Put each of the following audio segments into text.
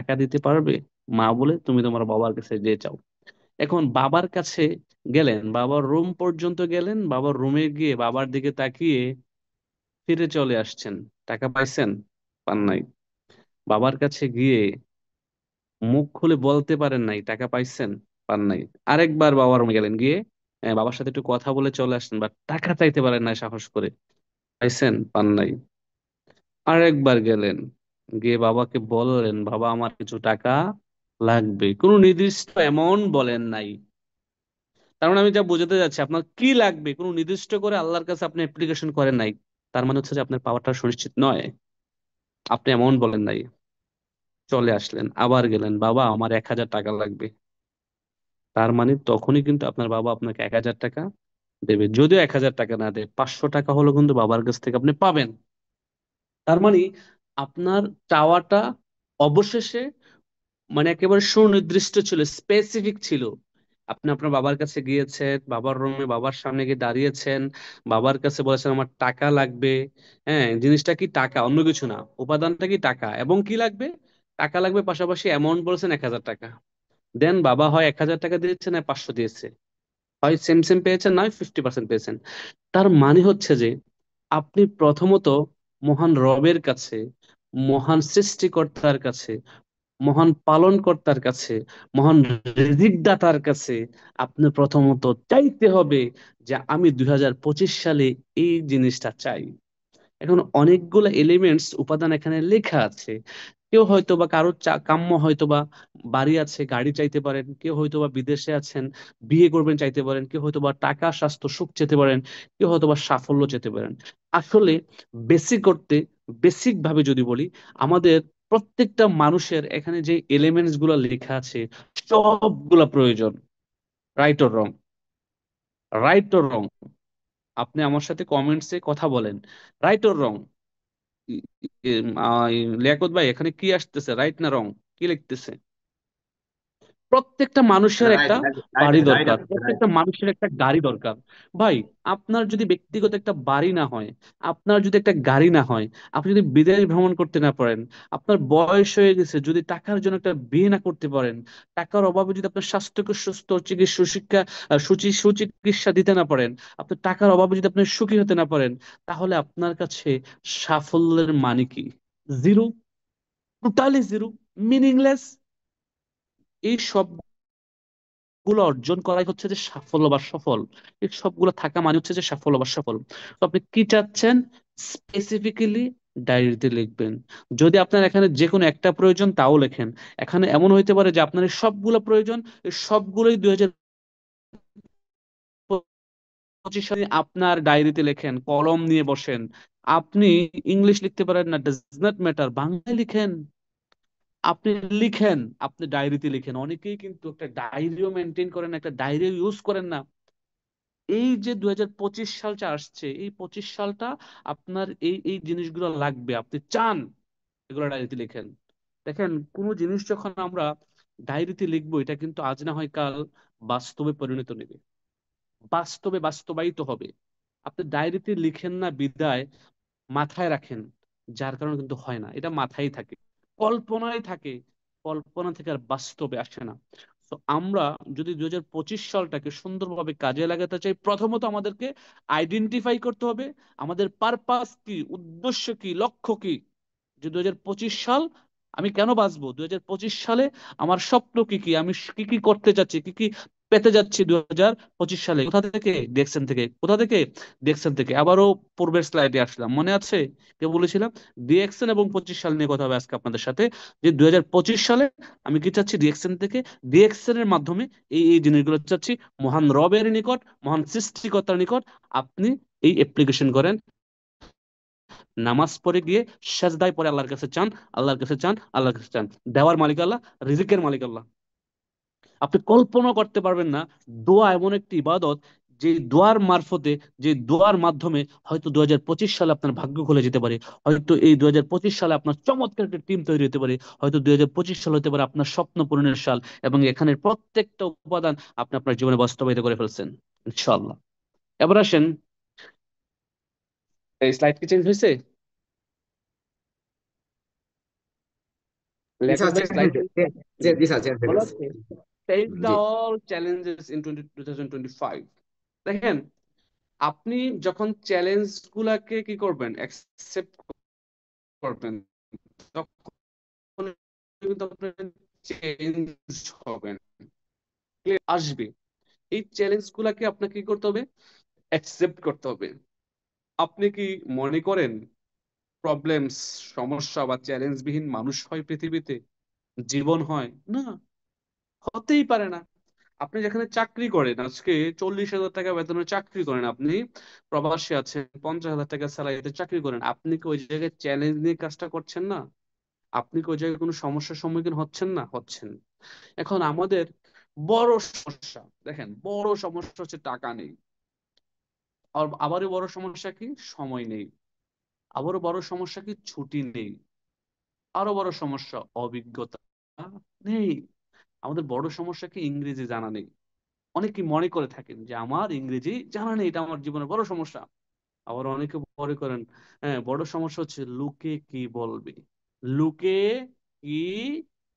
টাকা দিতে পারবে? মা বলে তুমি তোমার বাবার কাছে যে চাও। এখন বাবার কাছে গেলেন, বাবার রুম পর্যন্ত গেলেন, বাবার রুমে গিয়ে বাবার দিকে তাকিয়ে ফিরে চলে আসছেন। টাকা পাইছেন? পান নাই। বাবার কাছে গিয়ে মুখ খুলে বলতে পারেন নাই টাকা পাইছেন? পান নাই। আরেকবার বাবার রুমে গেলেন, গিয়ে বাবার সাথে একটু কথা বলে চলে আসছেন, বা টাকা চাইতে পারেন নাই সাহস করে। পাইছেন? পান নাই। আরেকবার গেলেন, গিয়ে বাবাকে বললেন বাবা আমার কিছু টাকা লাগবে, কোনো নির্দিষ্ট অ্যামাউন্ট বলেন নাই। তার মানে আমি যা বোঝাতে যাচ্ছি, আপনার কি লাগবে কোনো নির্দিষ্ট করে আল্লাহর কাছে আপনি অ্যাপ্লিকেশন করেন নাই, তার মানে হচ্ছে যে আপনার পাওয়ারটা সুনিশ্চিত নয়। আপনি অ্যামাউন্ট বলেন নাই। চলে আসলেন, আবার গেলেন, বাবা আমার 1,000 টাকা লাগবে। তার মানে তখনই কিন্তু আপনার বাবা আপনাকে 1,000 টাকা দেবে। যদিও 1,000 টাকা না দেয়, 500 টাকা হলো কিন্তু বাবার কাছ থেকে আপনি পাবেন। তার মানে আপনার চাওয়াটা অবশেষে মানে একেবারে সুনির্দিষ্ট ছিল, স্পেসিফিক ছিল। আপনি আপনার বাবার কাছে গিয়েছেন, বাবার রুমে বাবার সামনে গিয়ে দাঁড়িয়েছেন, বাবার কাছে বলেছেন আমার টাকা লাগবে। হ্যাঁ, জিনিসটা কি? টাকা, অন্য কিছু না। উপাদানটা কি? টাকা। এবং কি লাগবে? টাকা লাগবে, পাশাপাশি অ্যামাউন্ট বলেছেন 1,000 টাকা। দেন বাবা হয় 1,000 টাকা দিয়েছে, না 500 দিয়েছে, হয় সেম সেম পেয়েছেন, নয় 50% পেয়েছেন। তার মানে হচ্ছে যে আপনি প্রথমত মহান রবের কাছে, মহান সৃষ্টিকর্তার কাছে, মহান পালনকর্তার কাছে, মহান রিজিক দাতার কাছে আপনি প্রথমত চাইতে হবে যে আমি 2025 সালে এই জিনিসটা চাই। এখন অনেকগুলো এলিমেন্টস, উপাদান এখানে লেখা আছে। কেউ হয়তো বা কারো কাম্য হয়তো বা বাড়ি আছে, গাড়ি চাইতে পারেন। কেউ হয়তো বা বিদেশে আছেন, বিয়ে করবেন চাইতে পারেন। কেউ হয়তো বা টাকা, স্বাস্থ্য, সুখ চেতে পারেন। কেউ হয়তো বা সাফল্য চেতে পারেন। আসলে বেসিক করতে, বেসিক ভাবে যদি বলি, আমাদের প্রত্যেকটা মানুষের এখানে যে এলিমেন্টস গুলো লেখা আছে সবগুলা প্রয়োজন। Right or wrong? Right or wrong? আপনি আমার সাথে কমেন্টসে কথা বলেন। Right or wrong? লিয়াকত ভাই, এখানে কি আসতেছে, রাইট না রং? কি লিখতেছে? প্রত্যেকটা মানুষের রাইট একটা রাইট রাইট বাড়ি রাইট দরকার, আছে রাইট। প্রত্যেকটা মানুষের একটা গাড়ি দরকার। ভাই, আপনার যদি ব্যক্তিগত একটা বাড়ি না হয়, আপনার যদি একটা গাড়ি না হয়, আপনি যদি বিদেশ ভ্রমণ করতে না পারেন, আপনার বয়স হয়ে গেছে, যদি টাকার জন্য একটা বিয়ে না করতে পারেন, টাকার অভাবে যদি আপনার স্বাস্থ্যকে সুস্থ চিকিৎসা সুশিক্ষা সুচিকিৎসা দিতে না পারেন, আপনার টাকার অভাবে যদি আপনি সুখী হতে না পারেন, তাহলে আপনার কাছে সাফল্যের মানে কি? জিরো। Totally zero. মিনিংলেস। এই সবগুলো অর্জন করাই হচ্ছে যে সাফল্য বা সফল। এই সবগুলো থাকা মানে হচ্ছে যে সাফল্য বা সফল। তো আপনি কি চাচ্ছেন স্পেসিফিক্যালি ডায়েরিতে লিখবেন। যদি আপনার এখানে যে কোনো একটা প্রয়োজন, তাও লেখেন। এখানে এমন হইতে পারে যে আপনার এই সবগুলো প্রয়োজন, এই সবগুলোই 2025 সালে আপনার ডায়েরিতে লেখেন, কলম নিয়ে বসেন। আপনি ইংলিশ লিখতে পারেন না, ডাজ নট ম্যাটার, বাংলায় লিখেন। আপনি লিখেন, আপনি ডায়েরিতে লিখেন। অনেকেই কিন্তু একটা ডায়েরিও মেনটেন করেন না, একটা ডায়েরিও ইউজ করেন না। এই যে 2025 সালটা আসছে, এই 25 সালটা আপনার এই এই জিনিসগুলো লাগবে, আপনি চান, এগুলো ডায়েরিতে লিখেন। দেখেন, কোনো জিনিস যখন আমরা ডায়েরিতে লিখবো, এটা কিন্তু আজ না হয় কাল বাস্তবে পরিণত নেবে, বাস্তবে বাস্তবায়িত হবে। আপনি ডায়েরিতে লিখেন না বিদায় মাথায় রাখেন, যার কারণে কিন্তু হয় না। এটা মাথায় থাকে, কল্পনায় থাকে, কল্পনা থেকে আর বাস্তবে আসে না। তো আমরা যদি 2025 সালটাকে সুন্দরভাবে কাজে লাগাতে চাই, প্রথমত আমাদেরকে আইডেন্টিফাই করতে হবে আমাদের পারপাস কি, উদ্দেশ্য কি, লক্ষ্য কি। যে 2025 সাল আমি কেন বাঁচবো, 2025 সালে আমার স্বপ্ন কি কি, আমি কি কি করতে যাচ্ছি, কি কি পেতে যাচ্ছি 2025 সালে। কোথা থেকে? ডিএক্সএন থেকে। কোথা থেকে? ডিএক্সএন থেকে। আবারও পূর্বের স্লাইডে আসলাম, মনে আছে? কে বলেছিলাম? ডিএক্সএন এবং 25 সাল নিয়ে কথা হবে আজকে আপনাদের সাথে। যে 2025 সালে আমি কি চাচ্ছি? ডিএক্সএন থেকে, ডিএক্সএন এর মাধ্যমে এই এই জিনিসগুলো চাচ্ছি। মহান রবের নিকট, মহান সৃষ্টিকর্তার নিকট আপনি এই অ্যাপ্লিকেশন করেন। নামাজ পড়ে গিয়ে সেজদায় পড়ে আল্লাহর কাছে চান, আল্লাহর কাছে চান, আল্লাহর কাছে চান। দেওয়ার মালিক আল্লাহ, রিজিকের মালিক আল্লাহ। আপনি কল্পনা করতে পারবেন না, দোয়া এমন একটি ইবাদত, যে দোয়ার মারফতে, যে দোয়ার মাধ্যমে হয়তো 2025 সালে আপনার ভাগ্য খুলে যেতে পারে। হয়তো এই 2025 সালে আপনার চমৎকার একটা টিম তৈরি হতে পারে। হয়তো 2025 সাল হতে পারে আপনার স্বপ্ন পূরণের সাল। এবং এখানের প্রত্যেকটা উপাদান আপনি আপনার জীবনে বাস্তবায়িত করে ফেলছেন ইনশাআল্লাহ। এবার আসেন, এই স্লাইড কি চেঞ্জ হয়েছে? ল্যাক স্যার অফ ভাই চ্যালেঞ্জ, স্লাইড জি জি স্যার চ্যালেঞ্জ। বলা আছে face the G all challenges in 2025। দেখেন, আপনি যখন চ্যালেঞ্জ গুলাকে কি করবেন, অ্যাকসেপ্ট করবেন, তখন কিন্তু আপনি চেঞ্জ হবেন, আসবে। এই চ্যালেঞ্জ গুলাকে আপনাকে কি করতে হবে, অ্যাকসেপ্ট করতে হবে। আপনি কি মনে করেন প্রবলেমস, সমস্যা বা চ্যালেঞ্জবিহীন মানুষ হয় পৃথিবীতে, জীবন হয় না? হতেই পারে না। আপনি যেখানে চাকরি করেন, আজকে 40,000 টাকা বেতনে চাকরি করেন, আপনি প্রবাসী আছেন, 50,000 টাকা স্যালারিতে চাকরি করেন, আপনি কি ওই জায়গায় চ্যালেঞ্জ নিয়ে কাজটা করছেন না? আপনি কি ওই জায়গায় কোনো সমস্যার সম্মুখীন হচ্ছেন না? হচ্ছেন। এখন আমাদের বড় সমস্যা, দেখেন, বড় সমস্যা হচ্ছে টাকা নেই। আর আবারও বড় সমস্যা কি, সময় নেই। আবারও বড় সমস্যা কি, ছুটি নেই। আরো বড় সমস্যা, অভিজ্ঞতা নেই। আমাদের বড় সমস্যা কি, ইংরেজি জানা নেই। অনেকে মনে করে থাকেন যে আমার ইংরেজি জানা নেই, এটা আমার জীবনের বড় সমস্যা। আবার অনেকে মনে করেন, হ্যাঁ, বড় সমস্যা হচ্ছে লোকে কি বলবে। লোকে কি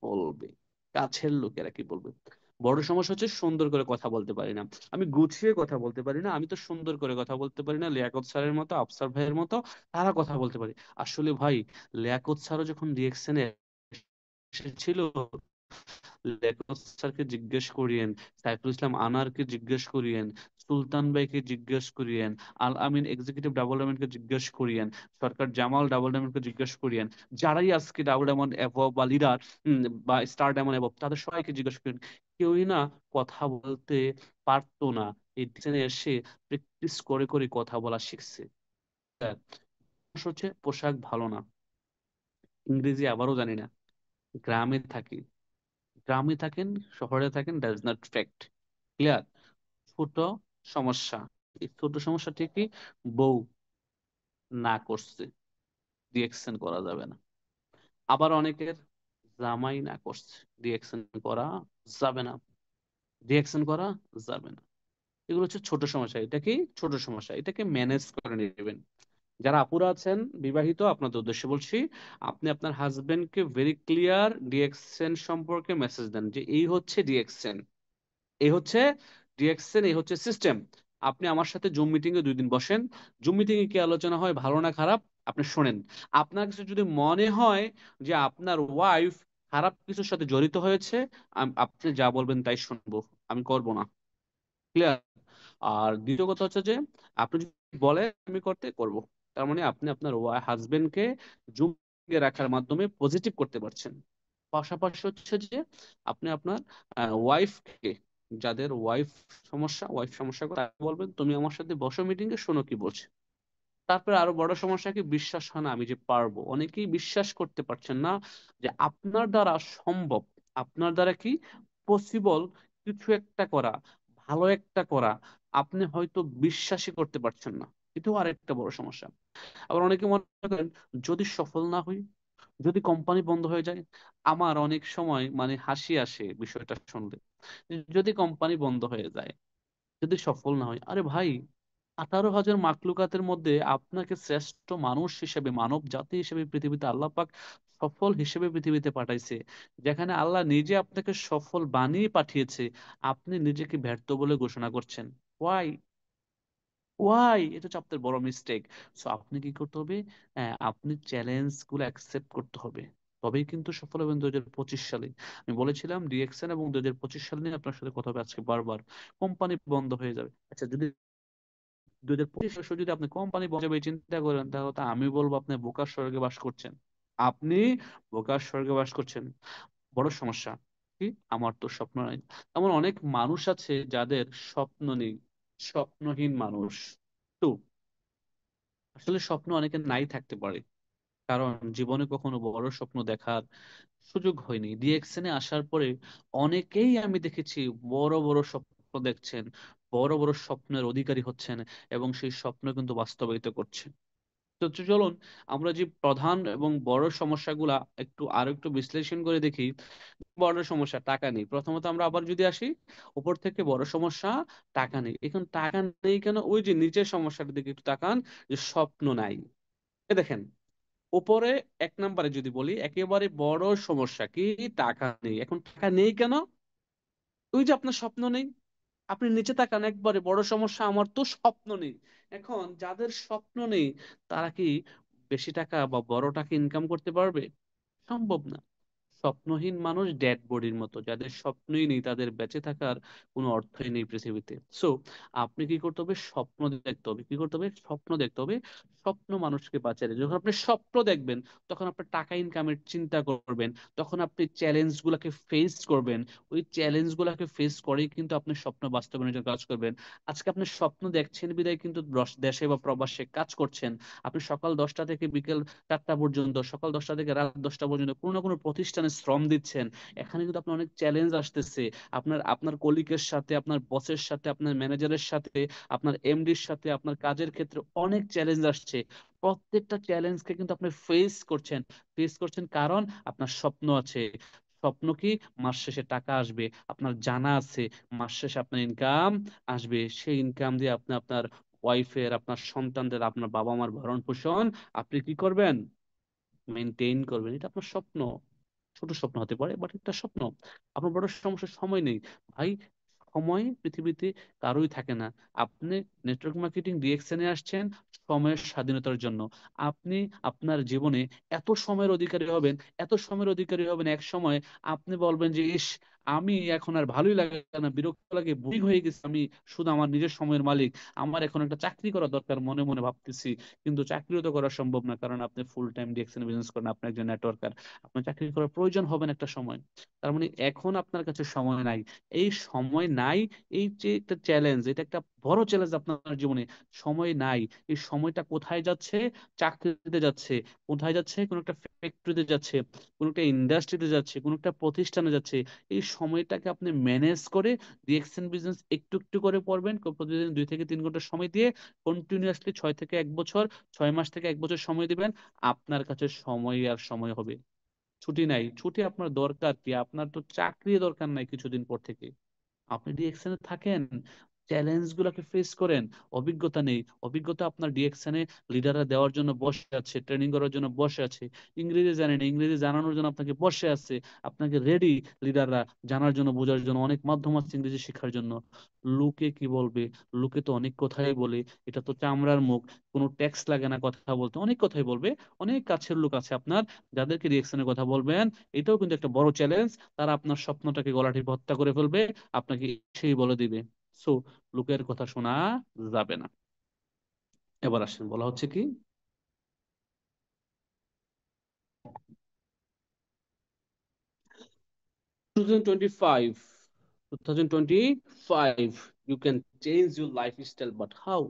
বলবে, কাছের লোকেরা কি বলবে। বড় সমস্যা হচ্ছে সুন্দর করে কথা বলতে পারি না, আমি গুছিয়ে কথা বলতে পারি না, আমি তো সুন্দর করে কথা বলতে পারি না লিয়াকত স্যারের মতো, আফসার ভাইয়ের মতো। তারা কথা বলতে পারি। আসলে ভাই, লিয়াকত স্যারও যখন রিয়েকশনে এসেছিল, লেখক স্যারকে জিজ্ঞেস করিয়েন, সাইফুল ইসলাম আনারকে জিজ্ঞেস করিয়েন, সুলতান ভাইকে জিজ্ঞেস করিয়েন, আল আমিন এক্সিকিউটিভ ডাবল ডায়মন্ডকে জিজ্ঞেস করিয়েন, সরকার জামাল ডাবল ডায়মন্ডকে জিজ্ঞেস করিয়েন, যারাই আজকে ডাবল ডায়মন্ড অ্যাবভ বা লিডার বা স্টার ডায়মন্ড অ্যাবভ, তাদের সবাইকে জিজ্ঞেস করেন, কেউই না কথা বলতে পারতো না। এই ডিজাইনে এসে প্র্যাকটিস করে করে কথা বলা শিখছে। হ্যাঁ, সমস্যা হচ্ছে পোশাক ভালো না, ইংরেজি আবারও জানি না, গ্রামে থাকি, গ্রামে থাকেন, শহরে থাকেন, দ্যাটস নট ফ্যাক্ট। ক্লিয়ার? ছোট সমস্যা, এই ছোট সমস্যাটি কি, বউ না করছে, রিয়েকশন করা যাবে না। আবার অনেকের জামাই না করছে, রিয়েকশন করা যাবে না, রিয়েকশন করা যাবে না। এগুলো হচ্ছে ছোট সমস্যা। এটা কি, ছোট সমস্যা, এটাকে ম্যানেজ করে নেবেন। যারা আপুরা আছেন বিবাহিত, আপনাদের উদ্দেশ্যে বলছি, আপনি আপনার হাজবেন্ডকে ভেরি ক্লিয়ার ডিএক্সএন সম্পর্কে মেসেজ দেন যে এই হচ্ছে ডিএক্সএন, এই হচ্ছে ডিএক্সএন, এই হচ্ছে সিস্টেম। আপনি আমার সাথে জুম মিটিং এ 2 দিন বসেন, জুম মিটিং এ কি আলোচনা হয়, ভালো না খারাপ, আপনি শোনেন। আপনার কাছে যদি মনে হয় যে আপনার ওয়াইফ খারাপ কিছুর সাথে জড়িত হয়েছে, আপনি যা বলবেন তাই শুনবো, আমি করব না। ক্লিয়ার? আর দ্বিতীয় কথা হচ্ছে যে আপনি যদি বলেন আমি করতে করব, তার মানে আপনি আপনার হাজবেন্ডকে জুম রাখার মাধ্যমে পজিটিভ করতে পারছেন। পাশাপাশি হচ্ছে যে আপনি আপনার ওয়াইফকে, যাদের ওয়াইফ সমস্যা করে, তাকে বলবেন তুমি আমার সাথে বসো মিটিং এ, শোনো কি বলছে। তারপরে আরো বড় সমস্যা কি, বিশ্বাস হয় না আমি যে পারবো। অনেকেই বিশ্বাস করতে পারছেন না যে আপনার দ্বারা সম্ভব, আপনার দ্বারা কি পসিবল কিছু একটা করা, ভালো একটা করা। আপনি হয়তো বিশ্বাসই করতে পারছেন না, এটাও আরেকটা বড় সমস্যা। আবার অনেকে মনে করেন যদি সফল না হই, যদি কোম্পানি বন্ধ হয়ে যায়। আমার অনেক সময় মানে হাসি আসে বিষয়টা শুনলে, যদি কোম্পানি বন্ধ হয়ে যায়, যদি সফল না হয়, আরে ভাই, 18,000 মাকলুকাতের মধ্যে আপনাকে শ্রেষ্ঠ মানুষ হিসেবে, মানব জাতি হিসেবে পৃথিবীতে আল্লাহ পাক সফল হিসেবে পৃথিবীতে পাঠাইছে। যেখানে আল্লাহ নিজে আপনাকে সফল বানিয়ে পাঠিয়েছে, আপনি নিজেকে ব্যর্থ বলে ঘোষণা করছেন। ওয়াই? ওয়াই? এটা হচ্ছে আপনার বড় মিস্টেক। সো আপনি কি করতে হবে, আপনি চ্যালেঞ্জ গুলো অ্যাকসেপ্ট করতে হবে, তবেই কিন্তু সফল হবেন 2025 সালে। আমি বলেছিলাম ডিএক্সএন এবং 2025 সাল নিয়ে আপনার সাথে কথা হবে আজকে বারবার। কোম্পানি বন্ধ হয়ে যাবে, আচ্ছা, যদি 2025 যদি আপনি কোম্পানি বন্ধ যাবে চিন্তা করেন, তাহলে তো আমি বলবো আপনি বোকার স্বর্গে বাস করছেন। আপনি বোকার স্বর্গে বাস করছেন। বড় সমস্যা কি, আমার তো স্বপ্ন নাই। এমন অনেক মানুষ আছে যাদের স্বপ্ন নেই, স্বপ্নহীন মানুষ। তো আসলে স্বপ্ন অনেকের নাই থাকতে পারে, কারণ জীবনে কখনো বড় স্বপ্ন দেখার সুযোগ হয়নি। ডিএক্সএন এ আসার পরে অনেকেই আমি দেখেছি বড় বড় স্বপ্ন দেখছেন, বড় বড় স্বপ্নের অধিকারী হচ্ছেন, এবং সেই স্বপ্ন কিন্তু বাস্তবায়িত করছে। তো চলুন আমরা যে প্রধান এবং বড় সমস্যাগুলা আরো একটু বিশ্লেষণ করে দেখি। বড় সমস্যা টাকা নেই, প্রথমত আমরা আবার যদি আসি উপর থেকে, বড় সমস্যা টাকা নেই। এখন টাকা নেই কেন, ওই যে নিচের সমস্যাটার দিকে একটু তাকান, যে স্বপ্ন নাই। দেখেন, উপরে এক নম্বরে যদি বলি, একেবারে বড় সমস্যা কি? টাকা নেই। এখন টাকা নেই কেন? ওই যে আপনার স্বপ্ন নেই। আপনি নিচে তাকান, একবারে বড় সমস্যা আমার তো স্বপ্ন নেই। এখন যাদের স্বপ্ন নেই তারা কি বেশি টাকা বা বড় টাকা ইনকাম করতে পারবে? সম্ভব না। স্বপ্নহীন মানুষ ডেড বডির মতো, যাদের স্বপ্নই নেই তাদের বেঁচে থাকার কোনো অর্থই নেই পৃথিবীতে। সো আপনি কি করতে হবে? স্বপ্ন দেখতে হবে। কি করতে হবে? স্বপ্ন দেখতে হবে। স্বপ্ন মানুষকে বাঁচায়। যখন আপনি স্বপ্ন দেখবেন তখন আপনি টাকা ইনকামের চিন্তা করবেন, তখন আপনি চ্যালেঞ্জ গুলাকে ফেস করবেন। ওই চ্যালেঞ্জ গুলাকে ফেস করেই কিন্তু আপনি স্বপ্ন বাস্তবায়নের জন্য কাজ করবেন। আজকে আপনি স্বপ্ন দেখছেন বিদায় কিন্তু দেশে বা প্রবাসে কাজ করছেন। আপনি সকাল 10টা থেকে বিকেল 4টা পর্যন্ত, সকাল 10টা থেকে রাত 10টা পর্যন্ত কোনো না কোনো প্রতিষ্ঠানে শ্রম দিচ্ছেন। এখানে কিন্তু আপনার অনেক চ্যালেঞ্জ আসতেছে। আপনার আপনার কলিগের সাথে, আপনার বসের সাথে, আপনার ম্যানেজারের সাথে, আপনার এমডির সাথে, আপনার কাজের ক্ষেত্রে অনেক চ্যালেঞ্জ আসছে। প্রত্যেকটা চ্যালেঞ্জকে কিন্তু আপনি ফেস করছেন কারণ আপনার স্বপ্ন আছে। স্বপ্ন কি? মাস শেষে টাকা আসবে। আপনার জানা আছে মাস শেষে আপনার ইনকাম আসবে। সেই ইনকাম দিয়ে আপনি আপনার ওয়াইফের, আপনার সন্তানদের, আপনার বাবা মার ভরণ পোষণ আপনি কি করবেন? মেনটেন করবেন। এটা আপনার স্বপ্ন। ছোট স্বপ্ন হতে পারে বাট একটা স্বপ্ন। আপনার বড় সমস্যা সময় নেই। ভাই, সময় পৃথিবীতে কারোই থাকে না। আপনি নেটওয়ার্ক মার্কেটিং ডিএক্সএন এ আসছেন সময়ের স্বাধীনতার জন্য। আপনি আপনার জীবনে এত সময়ের অধিকারী হবেন, এত সময়ের অধিকারী হবেন, এক সময় আপনি বলবেন যে ইস, আমি এখন আর ভালোই লাগে না, বিরক্ত লাগে, বোরিং হয়ে গেছে, আমি শুধু আমার নিজের সময়ের মালিক, আমার এখন একটা চাকরি করা দরকার মনে মনে ভাবতেছি। কিন্তু চাকরিও তো করা সম্ভব না, কারণ আপনি ফুল টাইম ডিএক্সএন বিজনেস করেন, আপনি একজন নেটওয়ার্কার। আপনার চাকরি করার প্রয়োজন হবে না একটা সময়। তার মানে এখন আপনার কাছে সময় নাই। এই সময় নাই, এই যে একটা চ্যালেঞ্জ, এটা একটা বড় চ্যালেঞ্জ আপনার জীবনে। সময় নাই। এই সময়টা কোথায় যাচ্ছে? চাকরিতে যাচ্ছে। কোথায় যাচ্ছে? কোনো একটা ফ্যাক্টরিতে যাচ্ছে, কোনো একটা ইন্ডাস্ট্রিতে যাচ্ছে, কোনো একটা প্রতিষ্ঠানে যাচ্ছে। এই সময়টাকে আপনি ম্যানেজ করে ডিএক্সএন বিজনেস একটু একটু করে পড়বেন, প্রতিদিন 2 থেকে 3 ঘন্টা সময় দিয়ে কন্টিনিউয়াসলি 6 থেকে 1 বছর, 6 মাস থেকে 1 বছর সময় দিবেন। আপনার কাছে সময় আর সময় হবে। ছুটি নাই। ছুটি আপনার দরকার কি? আপনার তো চাকরি দরকার নাই কিছুদিন পর থেকে। আপনি ডিএকশন এ থাকেন, চ্যালেঞ্জ গুলাকে ফেস করেন। অভিজ্ঞতা নেই, অভিজ্ঞতা আপনার ডিএকশন এ লিডাররা দেওয়ার জন্য বসে আছে, ট্রেনিং করার জন্য বসে আছে। ইংরেজি জানেন, ইংরেজি জানানোর জন্য আপনাকে বসে আছে। আপনাকে রেডি লিডাররা, জানার জন্য, বোঝার জন্য। অনেক মাধ্যম আছে ইংরেজি শেখার জন্য। লোকে কি বলবে? লোকে তো অনেক কথাই বলে। এটা তো চামড়ার মুখ, কোনো ট্যাক্স লাগে না কথা বলতে, অনেক কথাই বলবে। অনেক কাছের লোক আছে আপনার, যাদেরকে রিয়েকশনের কথা বলবেন, এটাও কিন্তু একটা বড় চ্যালেঞ্জ। তারা আপনার স্বপ্নটাকে গলা টিপে হত্যা করে ফেলবে, আপনাকে সেই বলে দিবে। সো লোকের কথা শোনা যাবে না। এবার আসেন, বলা হচ্ছে কি, 2025, 2025, you can change your lifestyle, but how?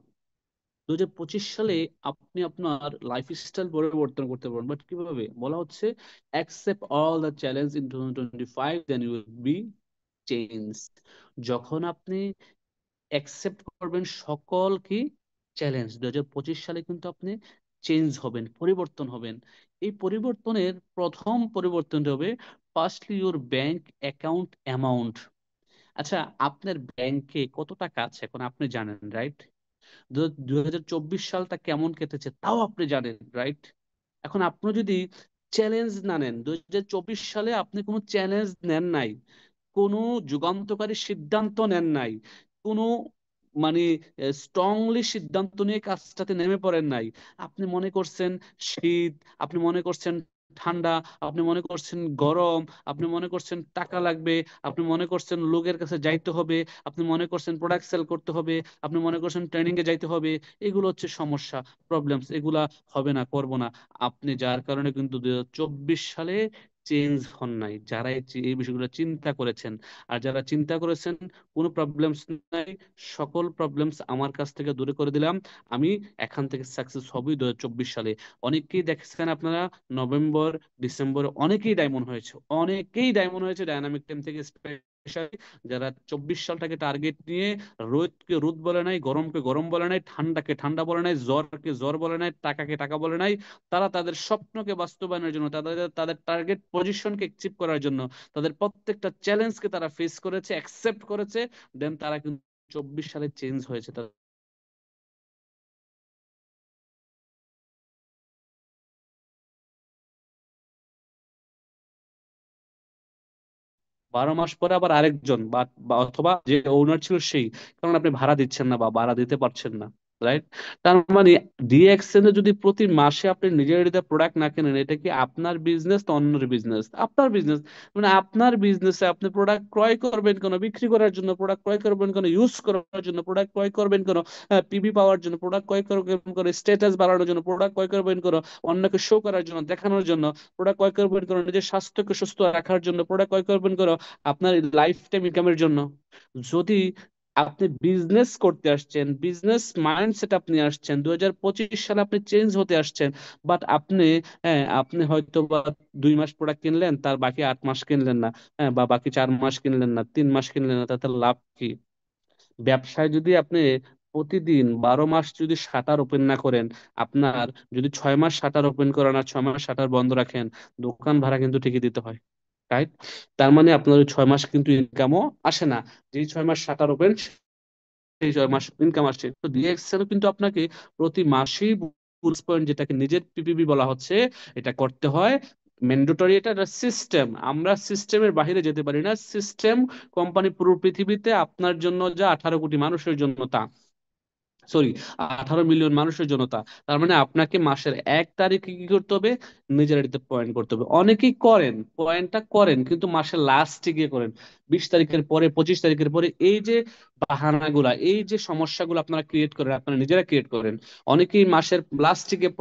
2025 সালে আপনি আপনার লাইফস্টাইল পরিবর্তন করতে পারবেন, বাট কিভাবে? বলা হচ্ছে accept all the challenge in 2025, then you will be change. যখন আপনি অ্যাকসেপ্ট করবেন সকল কি চ্যালেঞ্জ, 2025 সালে কিন্তু আপনি চেঞ্জ হবেন, পরিবর্তন হবেন। এই পরিবর্তনের প্রথম পরিবর্তনটা হবে firstly your bank account amount. আচ্ছা, আপনার ব্যাংকে কত টাকা আছে এখন আপনি জানেন, রাইট? 2024 সালটা কেমন কেটেছে তাও আপনি জানেন, রাইট? এখন আপনি যদি চ্যালেঞ্জ না নেন, 2024 সালে আপনি কোনো চ্যালেঞ্জ নেন নাই, কোনো যুগান্তকারী সিদ্ধান্ত নেন নাই, কোনো মানে স্ট্রংলি সিদ্ধান্ত নিয়ে কাজটাতে নেমে পড়েন নাই। আপনি মনে করছেন শীত, আপনি মনে করছেন ঠান্ডা, আপনি মনে করছেন গরম, আপনি মনে করছেন টাকা লাগবে, আপনি মনে করছেন লোকের কাছে যাইতে হবে, আপনি মনে করছেন প্রোডাক্ট সেল করতে হবে, আপনি মনে করছেন ট্রেনিং এ যাইতে হবে। এগুলো হচ্ছে সমস্যা, প্রবলেমস। এগুলা হবে না, করব না। আপনি যার কারণে কিন্তু 2024 সালে চেঞ্জ হন নাই। যারা এই বিষয়গুলো চিন্তা করেছেন, আর যারা চিন্তা করেছেন কোনো প্রবলেমস নাই, সকল প্রবলেমস আমার কাছ থেকে দূরে করে দিলাম। আমি এখান থেকে সাকসেস হবই 2024 সালে। অনেকেই দেখছেন আপনারা, নভেম্বর ডিসেম্বরে অনেকেই ডায়মন্ড হয়েছে, অনেকেই ডায়মন্ড হয়েছে ডায়নামিক টাইম থেকে স্পেশালি। যারা 24 সালটাকে টার্গেট নিয়ে রোদকে রোদ বলে নাই, গরমকে গরম বলে নাই, ঠান্ডাকে ঠান্ডা বলে নাই, জ্বরকে জ্বর বলে নাই, টাকাকে টাকা বলে নাই, তারা তাদের স্বপ্নকে বাস্তবায়নের জন্য, তাদের তাদের টার্গেট পজিশনকে অ্যাচিভ করার জন্য, তাদের প্রত্যেকটা চ্যালেঞ্জকে তারা ফেস করেছে, অ্যাকসেপ্ট করেছে। দেন তারা কিন্তু 24 সালে চেঞ্জ হয়েছে। 12 মাস পরে আবার আরেকজন বা অথবা যে ওনার ছিল সেই, কারণ আপনি ভাড়া দিচ্ছেন না বা ভাড়া দিতে পারছেন না, রাইট? তার মানে ডিএক্সএন এ যদি প্রতি মাসে আপনি নিজের প্রোডাক্ট না কেনেন, এটা কি আপনার বিজনেস তো অন্যের বিজনেস? আপনার বিজনেস। মানে আপনার বিজনেসে আপনি প্রোডাক্ট ক্রয় করবেন কেন? বিক্রি করার জন্য প্রোডাক্ট ক্রয় করবেন কেন? ইউজ করার জন্য প্রোডাক্ট ক্রয় করবেন কেন? পিবি পাওয়ার জন্য প্রোডাক্ট ক্রয় করবেন কেন? স্ট্যাটাস বাড়ানোর জন্য প্রোডাক্ট ক্রয় করবেন কেন? অন্যকে শো করার জন্য, দেখানোর জন্য প্রোডাক্ট ক্রয় করবেন কেন? নিজের স্বাস্থ্যকে সুস্থ রাখার জন্য প্রোডাক্ট ক্রয় করবেন কেন? আপনার লাইফ টাইম ইনকামের জন্য। যদি আপনি বিজনেস করতে আসছেন, বিজনেস মাইন্ডসেট আপনি আসছেন, 2025 সালে আপনি চেঞ্জ হতে আসছেন, বাট আপনি, হ্যাঁ, আপনি হয়তো বা 2 মাস প্রোডাক্ট কিনলেন, তার বাকি 8 মাস কিনলেন না, হ্যাঁ, বা বাকি 4 মাস কিনলেন না, 3 মাস কিনলেন না, তাতে লাভ কি? ব্যবসায় যদি আপনি প্রতিদিন 12 মাস যদি শাটার ওপেন না করেন, আপনার যদি 6 মাস শাটার ওপেন করেন আর 6 মাস শাটার বন্ধ রাখেন, দোকান ভাড়া কিন্তু ঠিকই দিতে হয়, রাইট? তার মানে আপনার ওই 6 মাস কিন্তু ইনকামও আসে না। যেই 6 মাস শাটার ওপেন, সেই 6 মাস ইনকাম আসছে। তো ডিএক্সএল কিন্তু আপনাকে প্রতি মাসেই বুস্ট পয়েন্ট, যেটাকে নিজের পিপিপি বলা হচ্ছে, এটা করতে হয়। ম্যান্ডেটরি, এটা সিস্টেম। আমরা সিস্টেমের বাইরে যেতে পারি না। সিস্টেম কোম্পানি পুরো পৃথিবীতে আপনার জন্য যা 18 কোটি মানুষের জন্য তা, সরি, 18 মিলিয়ন মানুষের জনতা। তার মানে আপনাকে মাসের 1 তারিখে কি করতে হবে? নিজের আইডিতে পয়েন্ট করতে হবে। অনেকেই করেন, পয়েন্টটা করেন, কিন্তু মাসের লাস্টে গিয়ে করেন, 20 তারিখের পরে, 25 তারিখের পরে। এই যে বাহানাগুলা, এই যে সমস্যাগুলো আপনারা ক্রিয়েট করেন, আপনারা নিজেরা ক্রিয়েট করেন। অনেকেই মাসের লাস্টে গিয়ে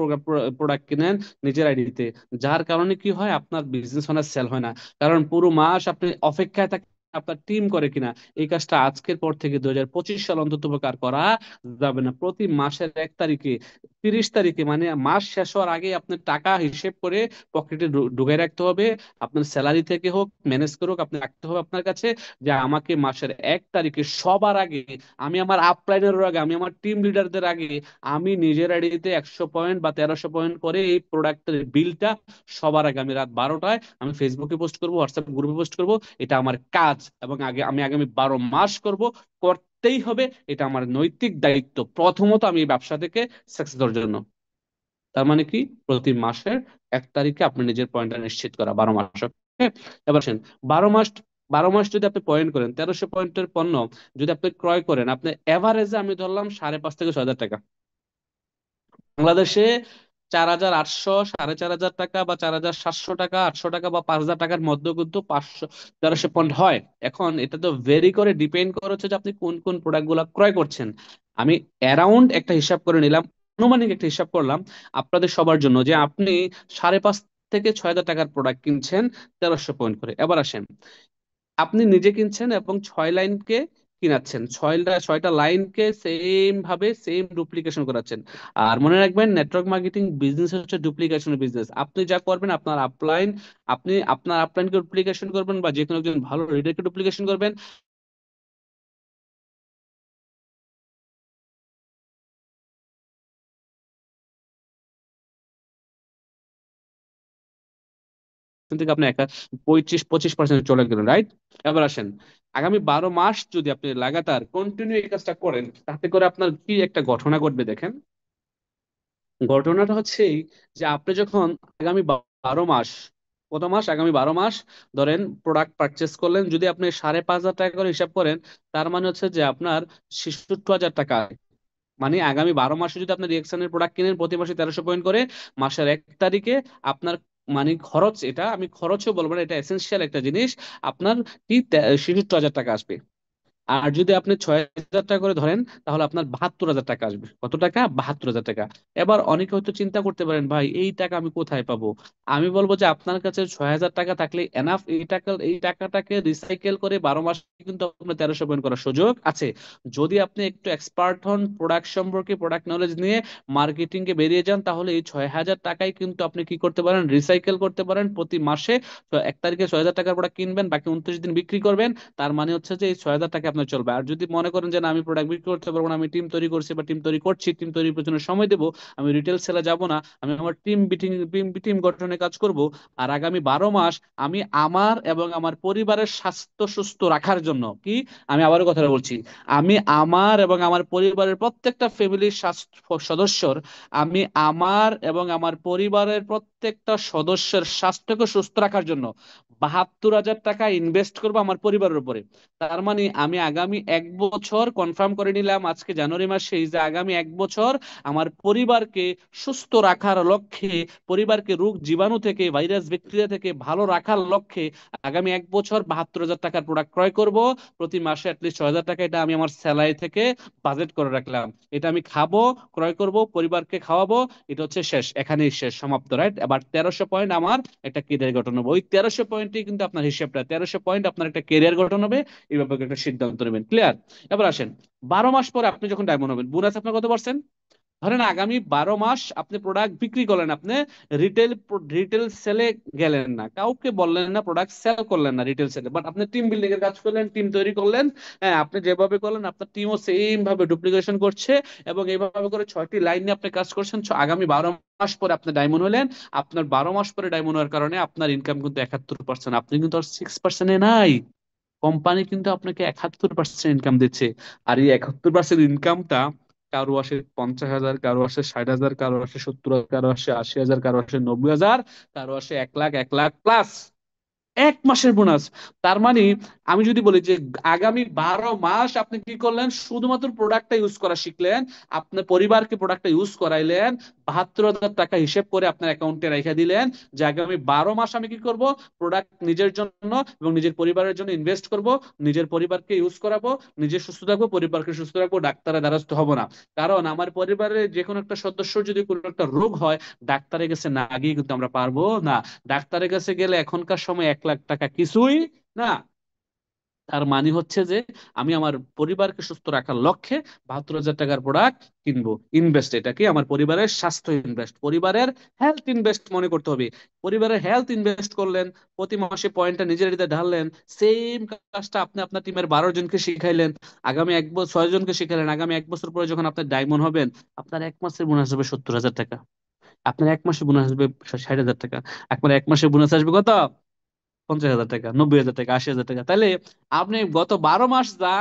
প্রোডাক্ট কিনেন নিজের আইডিতে, যার কারণে কি হয়? আপনার বিজনেস অনেক সেল হয় না। কারণ পুরো মাস আপনি অপেক্ষায় থাকেন আপনার টিম করে কিনা। এই কাজটা আজকের পর থেকে 2025 সাল অন্তত আর করা যাবে না। প্রতি মাসের 1 তারিখে, 30 তারিখে, মানে মাস শেষ হওয়ার আগে আপনি টাকা হিসেব করে পকেটে ঢুকাই রাখতে হবে। আপনার স্যালারি থেকে হোক, ম্যানেজ করে হোক, আপনি রাখতে হবে আপনার কাছে, যে আমাকে মাসের 1 তারিখে সবার আগে, আমি আমার আপলাইনের আগে, আমি আমার টিম লিডারদের আগে, আমি নিজের আইডিতে 100 পয়েন্ট বা 1300 পয়েন্ট করে এই প্রোডাক্টের বিলটা সবার আগে আমি রাত 12টায় আমি ফেসবুকে পোস্ট করবো, হোয়াটসঅ্যাপ গ্রুপে পোস্ট করবো। এটা আমার কাজ, এবং আমি আগামী 12 মাস করব, করতেই হবে। এটা আমার নৈতিক দায়িত্ব, প্রথমত আমি এই ব্যবসা থেকে সাকসেস হওয়ার জন্য। তার মানে কি? প্রতি মাসের 1 তারিখে আপনি নিজের পয়েন্টটা নিশ্চিত করা, 12 মাস। Okay? এবার আসেন, 12 মাস, 12 মাস যদি আপনি পয়েন্ট করেন, 1300 পয়েন্টের পণ্য যদি আপনি ক্রয় করেন, আপনি এভারেজে আমি ধরলাম 5,500 থেকে 6,000 টাকা। বাংলাদেশে 4,800, 4,500 টাকা বা 4,700 টাকা, 800 টাকা বা 5,000 টাকার মধ্যে কিন্তু 500, 1,300 পয়েন্ট হয়। এখন এটা তো ভেরি করে ডিপেন্ড করেছে যে আপনি কোন কোন প্রোডাক্ট গুলা ক্রয় করছেন। আমি অ্যারাউন্ড একটা হিসাব করে নিলাম, আনুমানিক একটা হিসাব করলাম আপনাদের সবার জন্য, যে আপনি 5,500 থেকে 6,000 টাকার প্রোডাক্ট কিনছেন 1,300 পয়েন্ট করে। এবার আসেন, আপনি নিজে কিনছেন এবং 6 লাইনকে কিনাচ্ছেন, 6টা লাইনকে সেম ভাবে সেম ডুপ্লিকেশন করাচ্ছেন। আর মনে রাখবেন, নেটওয়ার্ক মার্কেটিং বিজনেস হচ্ছে ডুপ্লিকেশন বিজনেস। আপনি যা করবেন, আপনার আপলাইন, আপনি আপনার আপলাইনকে ডুপ্লিকেশন করবেন বা যে কোনো একজন ভালো লিডারকে ডুপ্লিকেশন করবেন, এখান থেকে আপনি 25% চলে গেলেন, রাইট? এবার আসেন, আগামী 12 মাস যদি আপনি লাগাতার কন্টিনিউ এই কাজটা করেন, তাতে করে আপনার কি একটা ঘটনা ঘটবে দেখেন। ঘটনাটা হচ্ছে এই, যে আপনি যখন আগামী 12 মাস, কত মাস, আগামী 12 মাস ধরেন প্রোডাক্ট পারচেস করলেন, যদি আপনি 5,500 টাকা করে হিসাব করেন, তার মানে হচ্ছে যে আপনার 66,000 টাকা। মানে আগামী 12 মাসে যদি আপনি রিয়েকশনের প্রোডাক্ট কিনেন প্রতি মাসে 1300 পয়েন্ট করে, মাসের 1 তারিখে আপনার, মানে খরচ, এটা আমি খরচও বলবো না, এটা এসেনশিয়াল একটা জিনিস, আপনার কি 66,000 টাকা আসবে। আর যদি আপনি 6,000 টাকা করে ধরেন, তাহলে আপনার 72,000 টাকা আসবে। কত টাকা? 72,000 টাকা। এবার অনেকে হয়তো চিন্তা করতে পারেন, ভাই এই টাকা আমি কোথায় পাবো? আমি বলবো যে আপনার কাছে 6,000 টাকা থাকলে এনাফ। এই টাকাটাকে রিসাইকেল করে 12 মাসে কিন্তু আপনার 1300 পয়েন্ট করার সুযোগ আছে। যদি আপনি একটু এক্সপার্ট হন প্রোডাক্ট সম্পর্কে, প্রোডাক্ট নলেজ নিয়ে মার্কেটিং এ বেরিয়ে যান, তাহলে এই 6,000 টাকাই কিন্তু আপনি কি করতে পারেন? রিসাইকেল করতে পারেন প্রতি মাসে। তো 1 তারিখে 6,000 টাকার প্রোডাক্ট কিনবেন, বাকি 29 দিন বিক্রি করবেন। তার মানে হচ্ছে যে এই 6,000 টাকা আপনার চলবে। আর যদি মনে করেন যে না, আমি প্রোডাক্ট বিক্রি করতে পারবো না, আমি টিম তৈরি করছি বা টিম তৈরি করছি, টিম তৈরির পেছনে সময় দেবো, আমি রিটেল সেলে যাব না, আমি আমার টিম বিটিং টিম গঠনে কাজ করব, আর আগামী 12 মাস আমি আমার এবং আমার পরিবারের স্বাস্থ্য সুস্থ রাখার জন্য কি, আমি আবারও কথা বলছি, আমি আমার এবং আমার পরিবারের প্রত্যেকটা ফ্যামিলির স্বাস্থ্য সদস্যর, আমি আমার এবং আমার পরিবারের প্রত্যেকটা সদস্যের স্বাস্থ্যকে সুস্থ রাখার জন্য 72,000 টাকা ইনভেস্ট করবো আমার পরিবারের উপরে। তার মানে আমি আগামী 1 বছর কনফার্ম করে নিলাম আজকে জানুয়ারি মাসে যে আগামী 1 বছর আমার পরিবারকে সুস্থ রাখার লক্ষ্যে, পরিবারকে রোগ জীবাণু থেকে, ভাইরাস ব্যাকটেরিয়া থেকে ভালো রাখার লক্ষ্যে আগামী 1 বছর 72,000 টাকার প্রোডাক্ট ক্রয় করব। প্রতি মাসে অ্যাটলিস্ট 6,000 টাকা এটা আমি আমার স্যালারি থেকে বাজেট করে রাখলাম। এটা আমি খাবো, ক্রয় করব, পরিবারকে খাওয়াবো। এটা হচ্ছে শেষ, এখানেই শেষ, সমাপ্ত, রাইট? এবার 1300 পয়েন্ট আমার একটা কেরিয়ার গঠন হবে। ওই 1300 পয়েন্টই কিন্তু আপনার হিসেবটা, 1300 পয়েন্ট আপনার একটা কেরিয়ার গঠন হবে। এই ব্যাপারে একটা সিদ্ধান্ত নেবেন। ক্লিয়ার? এবার আসেন, 12 মাস পরে আপনি যখন ডায়মন্ড হবেন, বোনাস আপনার কত পার্সেন্ট? ধরেন আগামী 12 মাস আপনি প্রোডাক্ট বিক্রি করলেন, আপনি রিটেল রিটেল সেলে গেলেন না, কাউকে বললেন না, প্রোডাক্ট সেল করলেন না রিটেল সেলে, বাট আপনি টিম বিল্ডিং এর কাজ করলেন, টিম তৈরি করলেন। হ্যাঁ, আপনি যেভাবে করলেন আপনার টিমও সেম ভাবে ডুপ্লিকেশন করছে, এবং এইভাবে করে 6টি লাইন নিয়ে আপনি কাজ করছেন। আগামী 12 মাস পরে আপনি ডায়মন্ড হলেন। আপনার 12 মাস পরে ডায়মন্ড হওয়ার কারণে আপনার ইনকাম কিন্তু 71%, আপনি কিন্তু আর 6%-এ নাই। কোম্পানি কিন্তু আপনাকে 71% ইনকাম দিচ্ছে। আর এই 71% ইনকামটা কারো আসে 50,000, কারো আসে 60,000, কারো আসে 70,000, কারো আসে 80,000, কারো আসে 90,000, কারো আসে 1 লাখ, 1 লাখ প্লাস 1 মাসের বোনাস। তার মানে আমি যদি বলি যে আগামী 12 মাস আপনি কি করলেন, শুধুমাত্র প্রোডাক্টটা ইউজ করা শিখলেন, আপনার পরিবারকে প্রোডাক্টটা ইউজ করাইলেন, 72,000 টাকা হিসেব করে আপনার অ্যাকাউন্টে রেখে দিলেন যে আগামী 12 মাস আমি কি করব, প্রোডাক্ট নিজের জন্য এবং নিজের পরিবারের জন্য ইনভেস্ট করব, নিজের পরিবারকে ইউজ করাবো, নিজে সুস্থ থাকবো, পরিবারকে সুস্থ রাখবো, ডাক্তারের দ্বারস্থ হবো না। কারণ আমার পরিবারের যে কোনো একটা সদস্য যদি কোনো একটা রোগ হয়, ডাক্তারের কাছে না গিয়ে কিন্তু আমরা পারবো না। ডাক্তারের কাছে গেলে এখনকার সময় 1 লাখ টাকা কিছুই না। তার মানে হচ্ছে যে আমি আমার পরিবারকে সুস্থ রাখার লক্ষ্যে 72,000 টাকার প্রোডাক্ট কিনবো। ইনভেস্ট, এটা কি আমার পরিবারের স্বাস্থ্য ইনভেস্ট, পরিবারের হেলথ ইনভেস্ট মনে করতে হবে। পরিবারের হেলথ ইনভেস্ট করলেন, প্রতি মাসে পয়েন্টটা নিজের দিতে ঢাললেন। সেম কাজটা আপনি আপনার টিমের 12 জনকে শিখাইলেন, আগামী 1 বছর 6 জনকে শিখাইলেন। আগামী 1 বছর পরে যখন আপনি ডায়মন্ড হবেন, আপনার 1 মাসের বোনাস হবে 70,000 টাকা, আপনার 1 মাসে বোনাস আসবে 60,000 টাকা, আপনার 1 মাসে বোনাস আসবে কত? 50,000 টাকা, 90,000 টাকা, 80,000 টাকা। তাহলে আপনি গত 12 মাস যা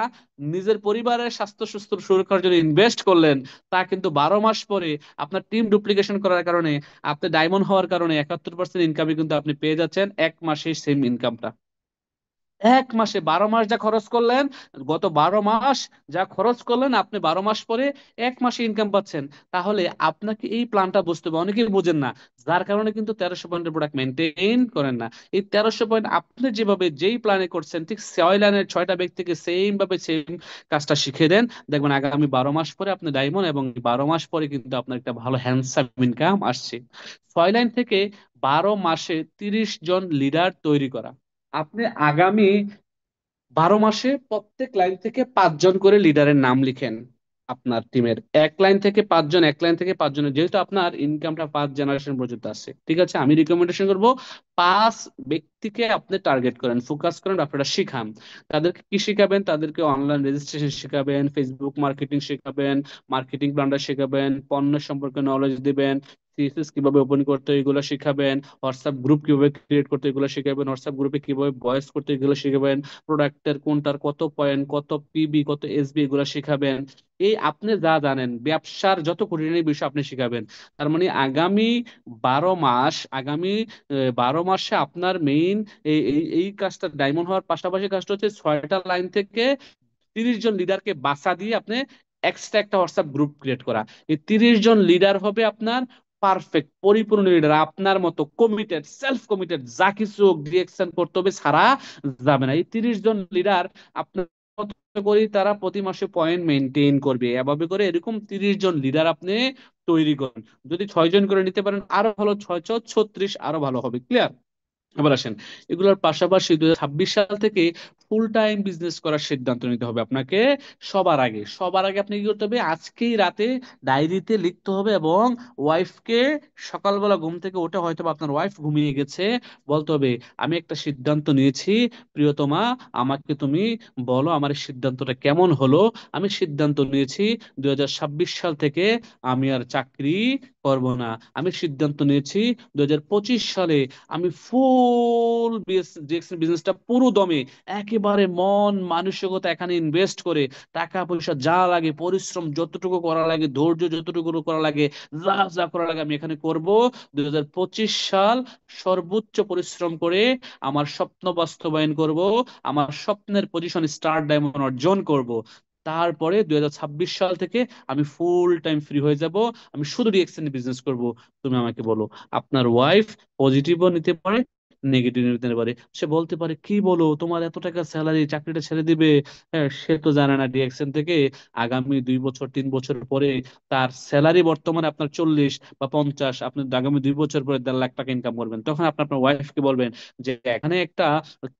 নিজের পরিবারের স্বাস্থ্য সুস্থ সুরক্ষার জন্য ইনভেস্ট করলেন, তা কিন্তু 12 মাস পরে আপনার টিম ডুপ্লিকেশন করার কারণে, আপনি ডায়মন্ড হওয়ার কারণে 71% ইনকামে কিন্তু আপনি পেয়ে যাচ্ছেন 1 মাসেই সেম ইনকামটা। 1 মাসে 12 মাস যা খরচ করলেন, গত 12 মাস যা খরচ করলেন, আপনি 12 মাস পরে 1 মাসে ইনকাম পাচ্ছেন। তাহলে আপনাকে এই প্ল্যানটা বুঝতে হবে, অনেকেই বোঝেন না, যার কারণে কিন্তু 1300 পয়েন্টের প্রোডাক্ট মেনটেন করেন না। এই 1300 পয়েন্ট আপনি যেভাবে যেই প্ল্যানে করছেন, ঠিক 6 লাইনের 6টা ব্যক্তিকে সেম ভাবে সেম কাজটা শিখে দেন, দেখবেন আগামী 12 মাস পরে আপনি ডায়মন্ড, এবং 12 মাস পরে কিন্তু আপনার একটা ভালো হ্যান্ডসাম ইনকাম আসছে। 6 লাইন থেকে 12 মাসে 30 জন লিডার তৈরি করা। আপনি আগামী 12 মাসে প্রত্যেক লাইন থেকে 5 জন করে লিডারের নাম লিখেন আপনার টিমের। এক লাইন থেকে 5 জন, এক লাইন থেকে 5 জনের, যেহেতু আপনার ইনকামটা 5 জেনারেশন পর্যন্ত আছে, ঠিক আছে, আমি রিকমেন্ডেশন করবো 5 ব্যক্তিকে আপনি টার্গেট করেন, ফোকাস করেন, আপনারা শিখান। তাদেরকে কি শিখাবেন? তাদেরকে অনলাইন রেজিস্ট্রেশন শিখাবেন, ফেসবুক মার্কেটিং শিখাবেন, মার্কেটিং প্ল্যানটা শিখাবেন, পণ্য সম্পর্কে নলেজ দিবেন, সিএসএস কিভাবে ওপেন করতে হয় এগুলো শিখাবেন, হোয়াটসঅ্যাপ গ্রুপ কিভাবে ক্রিয়েট করতে হয় এগুলো শিখাবেন, হোয়াটসঅ্যাপ গ্রুপে কিভাবে ভয়েস করতে হয় এগুলো শিখাবেন, প্রোডাক্টের কোনটার কত পয়েন্ট, কত পিবি, কত এসবি, এগুলো শিখাবেন। এই আপনি যা জানেন ব্যবসার যত কঠিন বিষয় আপনি শিখাবেন। তার মানে আগামী 12 মাস, আগামী 12 মাসে আপনার মেইন এই এই এই কাজটা, ডায়মন্ড হওয়ার পাশাপাশি কাজটা হচ্ছে 6টা লাইন থেকে 30 জন লিডারকে বাছা দিয়ে আপনি এক্সট্রা একটা হোয়াটসঅ্যাপ গ্রুপ ক্রিয়েট করা। এই 30 জন লিডার হবে আপনার পারফেক্ট পরিপূর্ণ লিডার, আপনার মতো কমিটেড, সেলফ কমিটেড, যা কিছু ডিরেকশন করতে হবে ছাড়া যাবে না। এই 30 জন লিডার আপনার মতো করে তারা প্রতি মাসে পয়েন্ট মেনটেন করবে। এভাবে করে এরকম 30 জন লিডার আপনি তৈরি করেন। যদি 6 জন করে নিতে পারেন আরো ভালো, 6 6 36 আরো ভালো হবে। ক্লিয়ার? এবার আসেন, এগুলোর পাশাপাশি 2026 সাল থেকে ফুল টাইম বিজনেস করার সিদ্ধান্ত নিতে হবে আপনাকে। সবার আগে আপনি কি করতে হবে, আজকেই রাতে ডায়েরিতে লিখতে হবে, এবং ওয়াইফকে সকালবেলা ঘুম থেকে উঠে, হয়তো বা আপনার ওয়াইফ ঘুমিয়ে গেছে, বলতে হবে আমি একটা সিদ্ধান্ত নিয়েছি, প্রিয়তমা, আমাকে তুমি বলো আমার এই সিদ্ধান্তটা কেমন হলো। আমি সিদ্ধান্ত নিয়েছি 2026 সাল থেকে আমি আর চাকরি করব না। আমি সিদ্ধান্ত নিয়েছি 2025 সালে আমি ফুল বিজনেসটা পুরো দমে, একেবারে একেবারে মন মানসিকতা এখানে ইনভেস্ট করে টাকা পয়সা যা লাগে, পরিশ্রম যতটুকু করা লাগে, ধৈর্য যতটুকু করা লাগে, যা যা করা লাগে আমি এখানে করব। 2025 সাল সর্বোচ্চ পরিশ্রম করে আমার স্বপ্ন বাস্তবায়ন করব, আমার স্বপ্নের পজিশন স্টার ডায়মন্ড অর্জন করব। তারপরে 2026 সাল থেকে আমি ফুল টাইম ফ্রি হয়ে যাব, আমি শুধু ডিএক্সএন বিজনেস করব। তুমি আমাকে বলো, আপনার ওয়াইফ পজিটিভও নিতে পারে, নেগেটিভ নিতে পারে। সে বলতে পারে, কি বলো, তোমার এত টাকা স্যালারি, চাকরিটা ছেড়ে দিবে? হ্যাঁ, সে তো জানে না ডিএক্সএন থেকে আগামী 2 বছর 3 বছর পরে তার স্যালারি বর্তমানে আপনার 40 বা 50, আপনি আগামী 2 বছর পরে 1.5 লাখ টাকা ইনকাম করবেন। তখন আপনি আপনার ওয়াইফকে বলবেন যে এখানে একটা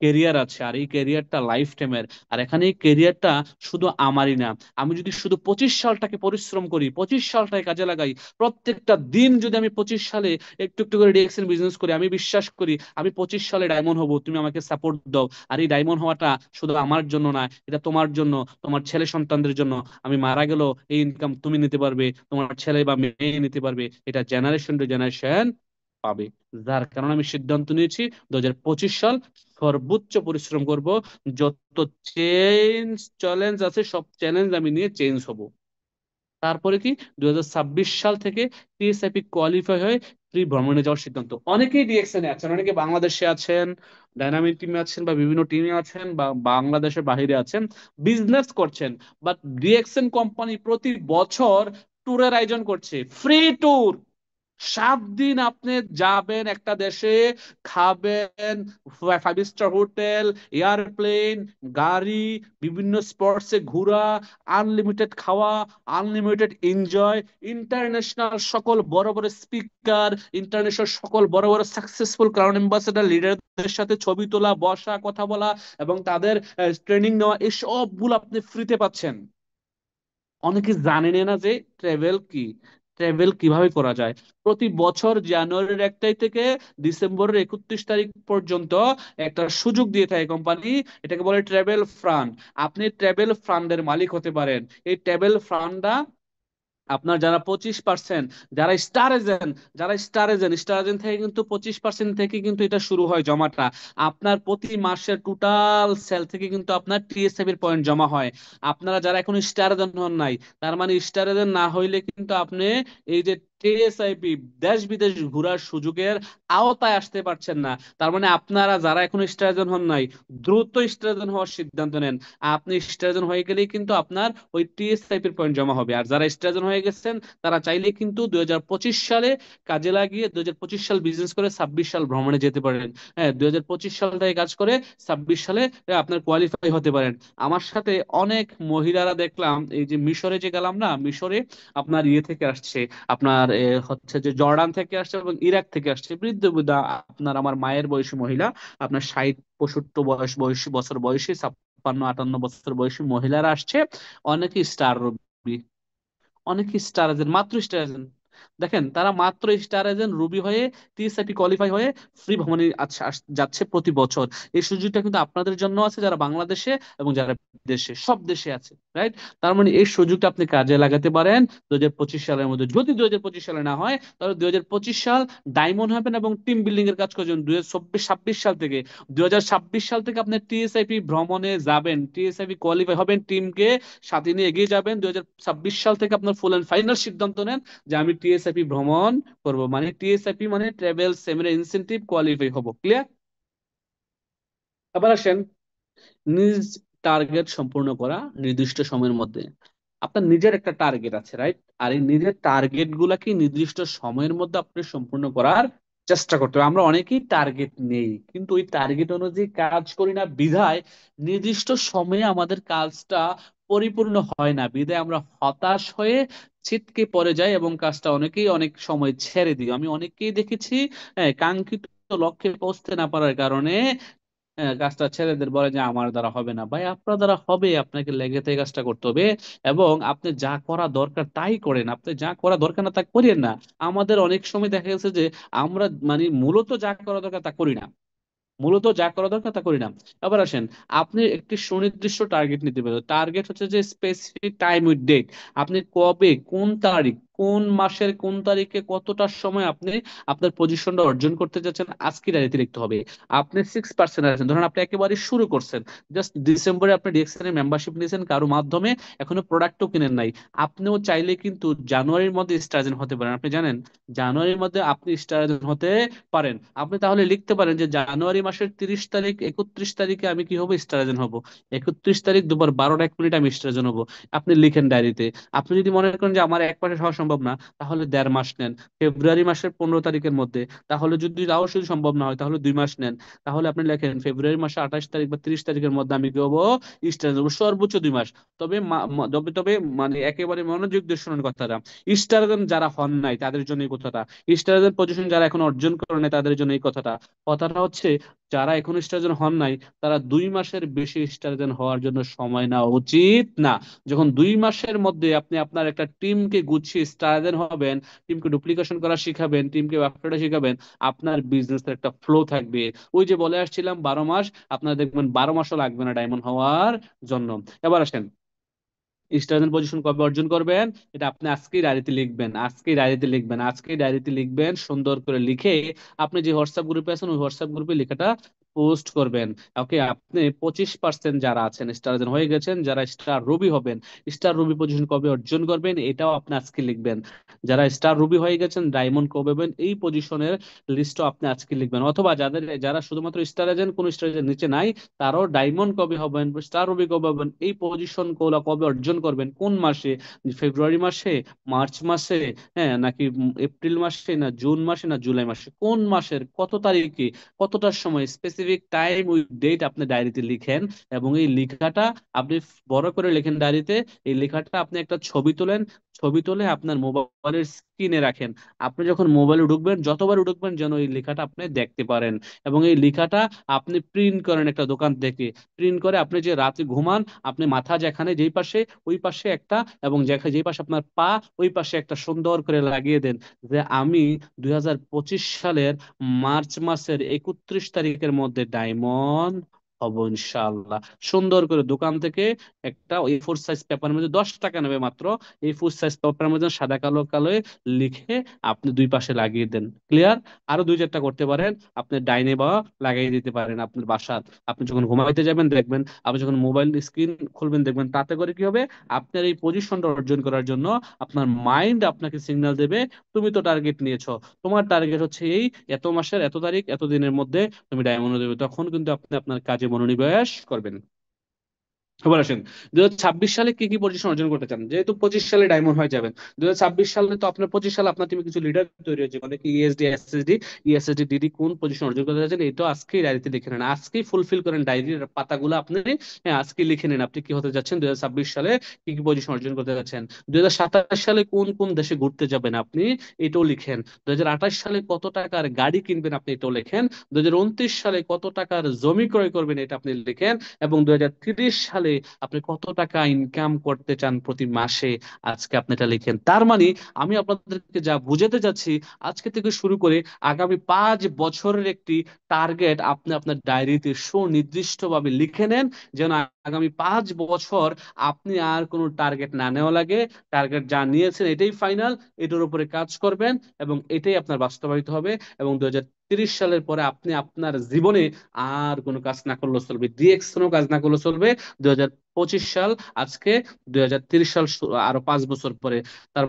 কেরিয়ার আছে, আর এই কেরিয়ারটা লাইফ টাইমের, আর এখানে এই কেরিয়ারটা শুধু আমারই না। আমি যদি শুধু 25 সালটাকে পরিশ্রম করি, 25 সালটাকে কাজে লাগাই, প্রত্যেকটা দিন যদি আমি 25 সালে একটু একটু করে ডিএক্সএন বিজনেস করি, আমি বিশ্বাস করি আমি 25 সালে ডায়মন্ড হব। তুমি আমাকে সাপোর্ট দাও। আর এই ডায়মন্ড হওয়াটা শুধু আমার জন্য না, এটা তোমার জন্য, তোমার ছেলে সন্তানদের জন্য। আমি মারা গেলেও এই ইনকাম তুমি নিতে পারবে, তোমার ছেলে বা মেয়ে নিতে পারবে, এটা জেনারেশন টু জেনারেশন পাবে। যার কারণে আমি সিদ্ধান্ত নিয়েছি 2025 সাল সর্বোচ্চ পরিশ্রম করব। যত চেঞ্জ চ্যালেঞ্জ আছে সব চ্যালেঞ্জ আমি নিয়ে চেঞ্জ হব। তারপরে কি, 2026 সাল থেকে টিএসআইপি কোয়ালিফাই হয়ে ফ্রি ভ্রমণে যাওয়ার সিদ্ধান্ত। অনেকেই ডিএক্সএন আছেন, অনেকে বাংলাদেশে আছেন, ডাইনামিক টিমে আছেন, বা বিভিন্ন টিমে আছেন, বা বাংলাদেশের বাইরে আছেন, বিজনেস করছেন। বাট ডিএক্সএন কোম্পানি প্রতি বছর ট্যুরের আয়োজন করছে, ফ্রি ট্যুর। 7 দিন আপনি যাবেন একটা দেশে, খাবেন, 5 স্টার হোটেল, এয়ারপ্লেন, গাড়ি, বিভিন্ন স্পটসে ঘোরা, আনলিমিটেড খাওয়া, আনলিমিটেড এনজয়, ইন্টারন্যাশনাল সকল বড় বড় স্পিকার, ইন্টারন্যাশনাল সকল বড় বড় সাকসেসফুল ক্রাউন অ্যাম্বাসেডার লিডারদের সাথে ছবি তোলা, বসা, কথা বলা, এবং তাদের ট্রেনিং নেওয়া, এই সবগুলো আপনি ফ্রিতে পাচ্ছেন। অনেকে জানেন না যে ট্রাভেল কি, ট্রাভেল কিভাবে করা যায়। প্রতি বছর জানুয়ারির 1 তারিখ থেকে ডিসেম্বরের 31 তারিখ পর্যন্ত একটা সুযোগ দিয়ে থাকে কোম্পানি, এটাকে বলে ট্রাভেল ফান্ড। আপনি ট্রাভেল ফান্ডের মালিক হতে পারেন। এই ট্রাভেল ফান্ডটা আপনার যারা 25%, যারা স্টার এজেন্ট, স্টার এজেন্ট থেকে কিন্তু 25% থেকে কিন্তু এটা শুরু হয় জমাটা। আপনার প্রতি মাসের টোটাল সেল থেকে কিন্তু আপনার টিএসএফ এর পয়েন্ট জমা হয়। আপনারা যারা এখন স্টার এজেন্ট হন নাই, তার মানে স্টার এজেন্ট না হইলে কিন্তু আপনি এই যে টিএসআইপি দেশ বিদেশ ঘোরার সুযোগের আওতায় আসতে পারছেন না। তার মানে আপনারা যারা এখন স্টার এজেন্ট হন নাই, দ্রুত স্টার এজেন্ট হওয়ার সিদ্ধান্ত নেন। আপনি স্টার এজেন্ট হয়ে গেলেই কিন্তু আপনার ওই টিএসআইপি এর পয়েন্ট জমা হবে। আর যারা স্টার এজেন্ট হয়ে গেছেন, তারা চাইলে কিন্তু 2025 সালে কাজে লাগিয়ে 2025 সাল বিজনেস করে 26 সাল ভ্রমণে যেতে পারেন। হ্যাঁ, 2025 সাল থেকে কাজ করে 26 সালে আপনার কোয়ালিফাই হতে পারেন। আমার সাথে অনেক মহিলারা দেখলাম, এই যে মিশরে যে গেলাম না, মিশরে আপনার ইয়ে থেকে আসছে, আপনার হচ্ছে যে জর্ডান থেকে আসছে এবং ইরাক থেকে আসছে, বৃদ্ধ বৃদ্ধা, আপনার আমার মায়ের বয়সী মহিলা, আপনার 60 65 বছর বয়সী, 56 58 বছর বয়সী মহিলারা আসছে। অনেকে স্টার রবি, অনেকে স্টার এজেন্ট, মাত্র স্টার এজেন্ট। দেখেন, তারা মাত্র স্টার এজেন্ট রুবি হয়ে টিএসআইপি কোয়ালিফাই হয়ে ফ্রি ভ্রমণে যাচ্ছে প্রতি বছর। এই সুযোগটা কিন্তু আপনাদের জন্য আছে, যারা বাংলাদেশে এবং যারা দেশে, সব দেশে আছে, রাইট? তার মানে এই সুযোগটা আপনি কাজে লাগাতে পারেন 2025 সালের মধ্যে। যদি 2025 সালে না হয়, তাহলে 2025 সাল ডায়মন্ড হবেন এবং টিম বিল্ডিং এর কাজ করছেন 2026 সাল থেকে। 2026 সাল থেকে আপনি টিএসআইপি ভ্রমণে যাবেন, টিএসআইপি কোয়ালিফাই হবেন, টিমকে সাথে নিয়ে এগিয়ে যাবেন। 2026 সাল থেকে আপনার ফুল এন্ড ফাইনাল সিদ্ধান্ত নেন যে আমি টিএসআইপি ভ্রমণ করব, মানে টিএসআইপি মানে ট্রাভেল সেমিনার ইনসেনটিভ কোয়ালিফাই হব। ক্লিয়ার? আবার আসেন, নিজ টার্গেট সম্পূর্ণ করা নির্দিষ্ট সময়ের মধ্যে। আপনার নিজের একটা টার্গেট আছে, রাইট? আর এই নিজের টার্গেট গুলা কি নির্দিষ্ট সময়ের মধ্যে আপনি সম্পূর্ণ করার চেষ্টা করতে হবে। আমরা অনেকেই টার্গেট নেই, কিন্তু ওই টার্গেট অনুযায়ী কাজ করি না বিধায় নির্দিষ্ট সময়ে আমাদের কাজটা পরিপূর্ণ হয় না, বিধায় আমরা হতাশ হয়ে ছিটকে পড়ে যাই এবং কাজটা অনেকেই অনেক সময় ছেড়ে দিই। আমি অনেকেই দেখেছি, কাঙ্ক্ষিত লক্ষ্যে পৌঁছতে না পারার কারণে কাজটা ছেলেদের বলে যে আমার দ্বারা হবে না। ভাই, আপনার দ্বারা হবে, আপনাকে লেগে থেকে কাজটা করতে হবে। এবং আপনি যা করা দরকার তাই করেন, আপনি যা করা দরকার না তা করেন না। আমাদের অনেক সময় দেখা গেছে যে আমরা মানে মূলত যা করা দরকার তা করি না, মূলত যা করা দরকার তা করি না। আবার আসেন, আপনি একটি সুনির্দিষ্ট টার্গেট নিতে পারেন। টার্গেট হচ্ছে যে স্পেসিফিক টাইম উইথ ডেট। আপনি কবে, কোন তারিখ, কোন মাসের কোন তারিখে কতটার সময় আপনি আপনার পজিশনটা অর্জন করতে যাচ্ছেন আজকে ডায়েরিতে লিখতে হবে। আপনি 6% আছেন, ধরুন আপনি একেবারে শুরু করছেন, জাস্ট ডিসেম্বরে আপনি ডিএক্সএন এর মেম্বারশিপ নিয়েছেন কারো মাধ্যমে, এখনো প্রোডাক্টও কিনেন নাই। আপনিও চাইলে কিন্তু জানুয়ারির মধ্যে স্টারজেন হতে পারেন, আপনি জানেন জানুয়ারির মধ্যে আপনি স্টারজেন হতে পারেন। আপনি তাহলে লিখতে পারেন যে জানুয়ারি মাসের 30 তারিখ 31 তারিখে আমি কি হবো, স্টারজেন হব। 31 তারিখ দুপুর 12টা 1 মিনিট আমি স্টারজেন হব। আপনি লিখেন ডায়েরিতে। আপনি যদি মনে করেন যে আমার এক মাসে হওয়া সম্ভব না, তাহলে 1.5 মাস নেন, ফেব্রুয়ারি মাসের 15 তারিখের মধ্যে। তাহলে যদি তাও যদি সম্ভব না হয় তাহলে 2 মাস নেন। তাহলে আপনি লেখেন ফেব্রুয়ারি মাসে 28 তারিখ বা 30 তারিখের মধ্যে আমি কি হবো, স্টার হবো, সর্বোচ্চ 2 মাস। তবে তবে তবে মানে একেবারে মনোযোগ দিয়ে শুনুন কথাটা, স্টার যারা হন নাই তাদের জন্য এই কথাটা, স্টার পজিশন যারা এখন অর্জন করে নাই তাদের জন্য এই কথাটা। কথাটা হচ্ছে যারা এখন স্টার হন নাই তারা 2 মাসের বেশি স্টার হওয়ার জন্য সময় নেওয়া উচিত না। যখন 2 মাসের মধ্যে আপনি আপনার একটা টিমকে গুছিয়ে স্টার হবেন, টিমকে ডুপ্লিকেশন করা শিখাবেন, টিমকে ব্যবসাটা শিখাবেন, আপনার বিজনেসের একটা ফ্লো থাকবে। ওই যে বলে আসছিলাম 12 মাস, আপনার দেখবেন 12 মাসও লাগবে না ডায়মন্ড হওয়ার জন্য। এবার আসেন, স্টার্ন পজিশন কবে অর্জন করবেন, এটা আপনি আজকেই ডায়েরিতে লিখবেন, আজকেই ডায়েরিতে লিখবেন, আজকেই ডায়েরিতে লিখবেন, সুন্দর করে লিখে আপনি যে হোয়াটসঅ্যাপ গ্রুপে আছেন ওই হোয়াটসঅ্যাপ গ্রুপে লেখাটা পোস্ট করবেন। ওকে, আপনি 25% যারা আছেন স্টার হয়ে গেছেন, যারা স্টার রবি হবেন, স্টার রবি পজিশন কবে অর্জন করবেন এটাও আপনি আজকে লিখবেন। যারা স্টার রবি হয়ে গেছেন ডায়মন্ড কবে হবেন এই পজিশনের লিস্টও আপনি আজকে লিখবেন। অথবা যারা শুধুমাত্র স্টার এজেন্ট, কোন স্টার এজেন্ট নিচে নাই, তারাও ডায়মন্ড কবে হবেন, স্টার রবি কবে হবেন, এই পজিশন গুলো কবে অর্জন করবেন, কোন মাসে, ফেব্রুয়ারি মাসে, মার্চ মাসে, হ্যাঁ নাকি এপ্রিল মাসে, না জুন মাসে, না জুলাই মাসে, কোন মাসের কত তারিখে কতটার সময়, স্পেসিফিক টাইম উইথ ডেট আপনি ডায়েরিতে লিখেন। এবং এই লেখাটা আপনি বড় করে লেখেন ডায়েরিতে। এই লেখাটা আপনি একটা ছবি তোলেন, ছবি তুলে আপনার মোবাইলের স্ক্রিনে রাখেন। আপনি যখন মোবাইলে ঢুকবেন, যতবার ঢুকবেন যেন এই লেখাটা আপনি দেখতে পারেন। এবং এই লেখাটা আপনি প্রিন্ট করেন একটা দোকান থেকে, প্রিন্ট করে আপনি যে রাতে ঘুমান, আপনি মাথা যেখানে যেই পাশে ওই পাশে একটা, এবং যেই পাশে আপনার পা ওই পাশে একটা সুন্দর করে লাগিয়ে দেন যে আমি 2025 সালের মার্চ মাসের 31 তারিখের মধ্যে ডায়মন্ড হব ইনশাআল্লাহ। সুন্দর করে দোকান থেকে একটা A4 সাইজ পেপারের মধ্যে 10 টাকা নেবে মাত্র, A4 সাইজ পেপারের মধ্যে সাদা কালো কালো লিখে আপনি দুই পাশে লাগিয়ে দেন। ক্লিয়ার? আরো 2-4টা করতে পারেন, আপনি ডাইনে বা লাগিয়ে দিতে পারেন আপনার বাসার। আপনি যখন ঘুমাইতে যাবেন দেখবেন, আপনি যখন মোবাইল স্ক্রিন খুলবেন দেখবেন, তাতে করে কি হবে, আপনার এই পজিশনটা অর্জন করার জন্য আপনার মাইন্ড আপনাকে সিগন্যাল দেবে তুমি তো টার্গেট নিয়েছো, তোমার টার্গেট হচ্ছে এই এত মাসের এত তারিখ এত দিনের মধ্যে তুমি ডায়মন্ড দেবে। তখন কিন্তু আপনি আপনার কাজে মনোনিবেশ করবেন। এবার আসেন 2026 সালে কি কি পজিশন অর্জন করতে চান, যেহেতু 25 সালে ডায়মন্ড হয়ে যাবেন। 2026 সালে তো আপনার 25 সালে আপনার টিমে কিছু লিডার তৈরি হয়েছে, অনেক ইএসডি এসএসডি, ইএসএসডি ডিডি কোন পজিশন অর্জন করতে চাচ্ছেন এটা আজকেই ডায়েরিতে লিখে নেন, আজকেই ফুলফিল করেন ডায়েরির পাতাগুলো আপনি। হ্যাঁ, আজকে লিখে নিন আপনি কি হতে যাচ্ছেন 2026 সালে, কি কি পজিশন অর্জন করতে যাচ্ছেন। 2027 সালে কোন কোন দেশে ঘুরতে যাবেন আপনি এটাও লিখেন। 2028 সালে কত টাকার গাড়ি কিনবেন আপনি এটাও লেখেন। 2029 সালে কত টাকার জমি ক্রয় করবেন এটা আপনি লিখেন। এবং 2030 সালে আপনি কত টাকা ইনকাম করতে চান প্রতি মাসে, আজকে আপনি এটা লিখেন। তার মানে আমি আপনাদেরকে যা বুঝাতে যাচ্ছি, আজকে থেকে শুরু করে আগামী 5 বছরের একটি টার্গেট আপনি আপনার ডায়েরিতে সুনির্দিষ্টভাবে লিখে নেন, যেন আগামী 5 বছর আপনি আর কোনো টার্গেট না নেওয়া লাগে। টার্গেট যা নিয়েছেন এটাই ফাইনাল, এটার উপরে কাজ করবেন এবং এটাই আপনার বাস্তবায়িত হবে। এবং 2030 সালের পরে আপনি আপনার জীবনে আর কোনো কাজ না করলেও চলবে, ডিএক্সনও কাজ না করলেও চলবে। 2025 সাল আজকে, 2030 সাল আরো 5 বছর পরে। তার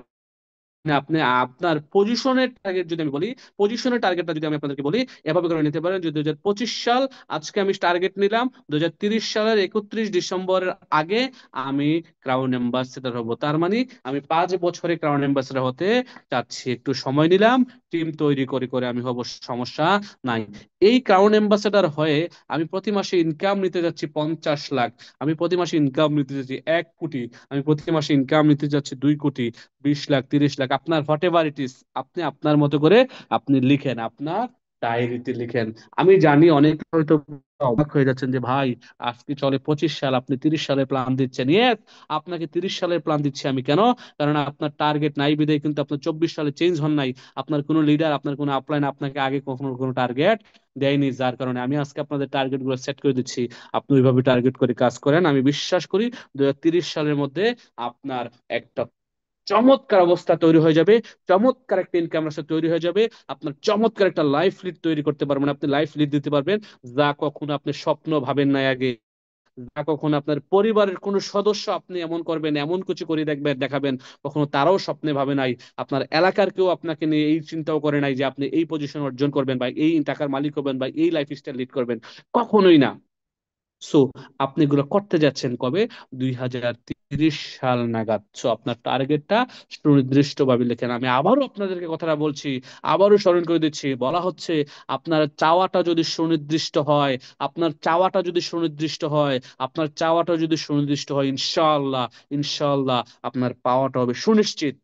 মানে আপনি আপনার পজিশনের টার্গেট যদি আমি বলি, পজিশনের টার্গেটটা যদি আমি আপনাদেরকে বলি, এভাবে করে নিতে পারেন যে 2025 সাল আজকে আমি টার্গেট নিলাম, 2030 সালের 31 ডিসেম্বরের আগে আমি ক্রাউন অ্যাম্বাসেডর হব। তার মানে আমি 5 বছরে ক্রাউন অ্যাম্বাসেডর হতে চাচ্ছি। একটু সময় নিলাম, টিম তৈরি করে করে আমি হব, সমস্যা নাই। এই ক্রাউন অ্যাম্বাসেডর হয়ে আমি প্রতি মাসে ইনকাম নিতে যাচ্ছি 50 লাখ, আমি প্রতি মাসে ইনকাম নিতে যাচ্ছি 1 কোটি, আমি প্রতি মাসে ইনকাম নিতে যাচ্ছি 2 কোটি, 20 লাখ, 30 লাখ, আপনার হোয়াট এভার ইট ইস, আপনি আপনার মতো করে আপনি লিখেন, আপনার ডায়েরিতে লিখেন। আমি জানি অনেক হয়তো অবাক হয়ে যাচ্ছেন যে ভাই আজকে চলে 25 সাল, আপনি 30 সালের প্ল্যান দিচ্ছেন। ইয়েস, আপনাকে 30 সালের প্ল্যান দিচ্ছি আমি। কেন? কারণ আপনার টার্গেট নাই বিধায় কিন্তু আপনার 24 সালে চেঞ্জ হন নাই। আপনার কোনো লিডার, আপনার কোনো আপলাইন আপনাকে আগে কখনো কোনো টার্গেট দেয়নি, যার কারণে আমি আজকে আপনাদের টার্গেট গুলো সেট করে দিচ্ছি। আপনি ওইভাবে টার্গেট করে কাজ করেন, আমি বিশ্বাস করি 2030 সালের মধ্যে আপনার একটা চমৎকার অবস্থা তৈরি হয়ে যাবে, চমৎকার একটা ইনকাম রাস্তা তৈরি হয়ে যাবে, আপনার চমৎকার একটা লাইফ লিড তৈরি করতে পারবেন, আপনি লাইফ লিড দিতে পারবেন যা কখনো আপনি স্বপ্ন ভাবেন নাই আগে, যা কখনো আপনার পরিবারের কোনো সদস্য আপনি এমন করবেন, এমন কিছু করে দেখবেন দেখাবেন, কখনো তারাও স্বপ্নে ভাবে নাই, আপনার এলাকার কেউ আপনাকে নিয়ে এই চিন্তাও করে নাই যে আপনি এই পজিশন অর্জন করবেন বা এই টাকার মালিক হবেন বা এই লাইফ স্টাইল লিড করবেন, কখনোই না। সো আপনি এগুলো করতে যাচ্ছেন কবে? 2030 সাল নাগাদ। সো আপনার টার্গেটটা সুনির্দিষ্ট ভাবে লেখেন। আমি আবারও আপনাদেরকে কথাটা বলছি, আবারও স্মরণ করে দিচ্ছি, বলা হচ্ছে আপনার চাওয়াটা যদি সুনির্দিষ্ট হয়, আপনার চাওয়াটা যদি সুনির্দিষ্ট হয়, আপনার চাওয়াটা যদি সুনির্দিষ্ট হয়, ইনশাআল্লাহ, ইনশাআল্লাহ আপনার পাওয়াটা হবে সুনিশ্চিত।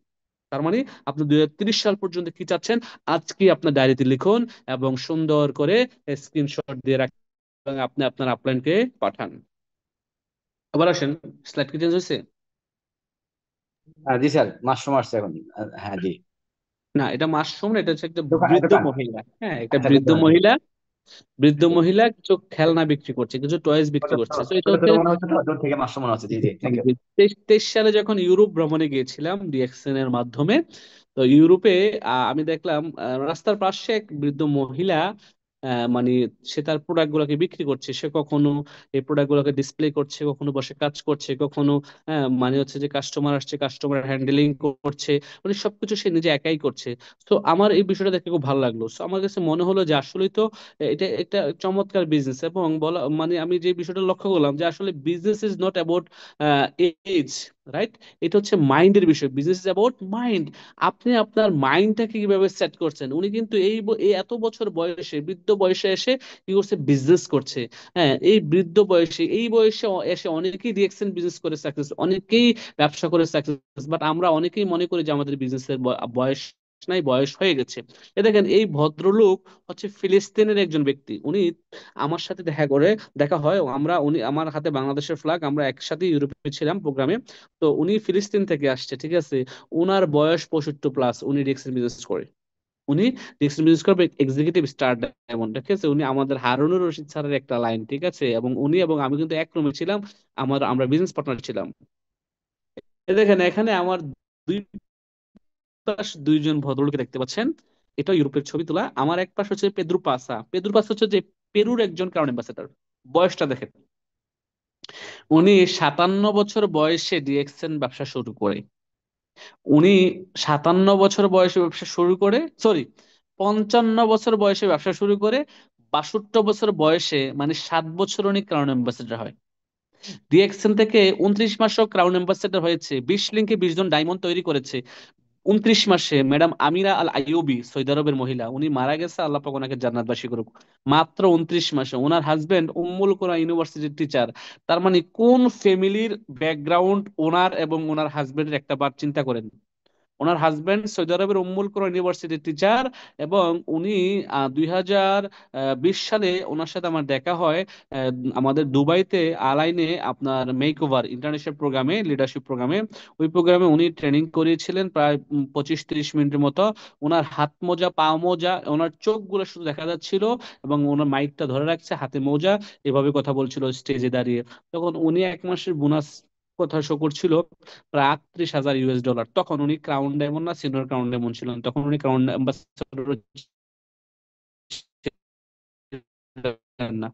তার মানে আপনি 2030 সাল পর্যন্ত কি চাচ্ছেন, আজকে আপনার ডায়েরিতে লিখুন এবং সুন্দর করে স্ক্রিনশট দিয়ে রাখুন এবং আপনি আপনার আপলাইনকে পাঠান। আবার আসেন, স্লাইড কি চেঞ্জ হয়েছে? জি স্যার, মাশরুম আসছে এখন। হ্যাঁ জি। না, এটা মাশরুম না, এটা হচ্ছে একটা দোকান বৃদ্ধ দোকান। মহিলা। হ্যাঁ, একটা আচ্ছা, বৃদ্ধ বুঝতে পারছি। মহিলা, বৃদ্ধ মহিলা কিছু খেলনা বিক্রি করছে, কিছু টয়েস বিক্রি ছোট ছোট করছে। তো এটা ছোট ছোট হচ্ছে মনে হচ্ছে তো, দূর থেকে মাশরুম মনে হচ্ছে। জি জি, থ্যাংক ইউ। 23 সালে যখন ইউরোপ ভ্রমণে গিয়েছিলাম ডিএক্সএন এর মাধ্যমে। তো ইউরোপে আমি দেখলাম রাস্তার পাশে এক বৃদ্ধ মহিলা, মানে সে তার প্রোডাক্ট গুলোকে বিক্রি করছে, সে কখনো এই প্রোডাক্ট গুলোকে ডিসপ্লে করছে, কখনো বসে কাজ করছে, কখনো মানে হচ্ছে যে কাস্টমার আসছে কাস্টমার হ্যান্ডেলিং করছে, মানে সবকিছু সে নিজে একাই করছে। তো আমার এই বিষয়টা দেখে খুব ভালো লাগলো। তো আমার কাছে মনে হলো যে আসলেই তো এটা একটা চমৎকার বিজনেস, এবং বলা মানে আমি যে বিষয়টা লক্ষ্য করলাম যে আসলে business is not about age, right? এটা হচ্ছে মাইন্ডের বিষয়, বিজনেস ইজ অ্যাবাউট মাইন্ড। আপনি আপনার মাইন্ডটাকে কিভাবে সেট করছেন। উনি কিন্তু এই এত বছর বয়সে, বৃদ্ধ বয়সে এসে কি করছে, বিজনেস করছে। হ্যাঁ, এই বৃদ্ধ বয়সে, এই বয়সে এসে অনেকেই ডিএক্সএন বিজনেস করে সাকসেস, অনেকেই ব্যবসা করে সাকসেস, বাট আমরা অনেকেই মনে করি যে আমাদের বিজনেসের বয়স নাই, বয়স হয়ে গেছে। এ দেখেন, এই ভদ্রলোক হচ্ছে ফিলিস্তিনের একজন ব্যক্তি। উনি আমার সাথে দেখা হয়, উনি আমার হাতে বাংলাদেশের ফ্ল্যাগ, আমরা একসাথে ইউরোপে ছিলাম প্রোগ্রামে। তো উনি ফিলিস্তিন থেকে আসছে, ঠিক আছে? উনার বয়স 65+, উনি ডিএক্সএল বিজনেস করে। উনি ডিএক্সএল বিজনেস করবে এক্সিকিউটিভ স্টার ডায়মন্ড, ঠিক আছে? উনি আমাদের হারুনুর রশিদ স্যারের একটা লাইন, ঠিক আছে? এবং উনি এবং আমি কিন্তু এক রুমে ছিলাম, আমরা বিজনেস পার্টনার ছিলাম। এ দেখেন, এখানে আমার দুই পাশ দুইজন ভদ্রলোককে দেখতে পাচ্ছেন। এটা ইউরোপের ছবি তোলা। আমার এক পাশ হচ্ছে পেদ্রু পাসা। পেদ্রু পাসা হচ্ছে যে পেরুর একজন ক্রাউন অ্যাম্বাসেডর। বয়সটা দেখেন, উনি 57 বছর বয়সে ডিএক্সএন ব্যবসা শুরু করে। উনি 57 বছর বয়সে ব্যবসা শুরু করে, সরি, 55 বছর বয়সে ব্যবসা শুরু করে, 62 বছর বয়সে মানে 7 বছর উনি ক্রাউন অ্যাম্বাসেডর হয়। ডিএক্সএন থেকে 29 মাসও ক্রাউন অ্যাম্বাসেডর হয়েছে, 20 লিঙ্কে 20 জন ডায়মন্ড তৈরি করেছে। 29 মাসে ম্যাডাম আমিরা আল আইয়ুবি, সৌদি আরবের মহিলা, উনি মারা গেছে, আল্লাহ পাক ওনাকে জান্নাতবাসী করুক। মাত্র 29 মাসে। ওনার হাজবেন্ড উম্মুল কোরআন ইউনিভার্সিটির টিচার। তার মানে কোন ফ্যামিলির ব্যাকগ্রাউন্ড ওনার এবং ওনার হাজবেন্ডের একটা বার চিন্তা করেন। ওনার হাজবেন্ড সৌদি আরবের উম্মুল কোরআন ইউনিভার্সিটির টিচার, এবং উনি 2020 সালে ওনার সাথে আমার দেখা হয় আহ, আমাদের দুবাইতে আলাইনে আপনার মেক ওভার ইন্টারন্যাশনাল প্রোগ্রামে, লিডারশিপ প্রোগ্রামে। ওই প্রোগ্রামে উনি ট্রেনিং করিয়েছিলেন প্রায় 25-30 মিনিটের মতো। ওনার হাত মোজা, পা মোজা, ওনার চোখগুলো শুধু দেখা যাচ্ছিল, এবং ওনার মাইকটা ধরে রাখছে, হাতে মোজা, এভাবে কথা বলছিল স্টেজে দাঁড়িয়ে। তখন উনি 1 মাসের বোনাস কথা শো করছিল প্রায় 38,000 US ডলার। তখন উনি ক্রাউন ডায়মন্ড না সিনিয়র ক্রাউন ডায়মন্ড ছিলেন, তখন উনি ক্রাউন অ্যাম্বাসেডর ছিলেন না,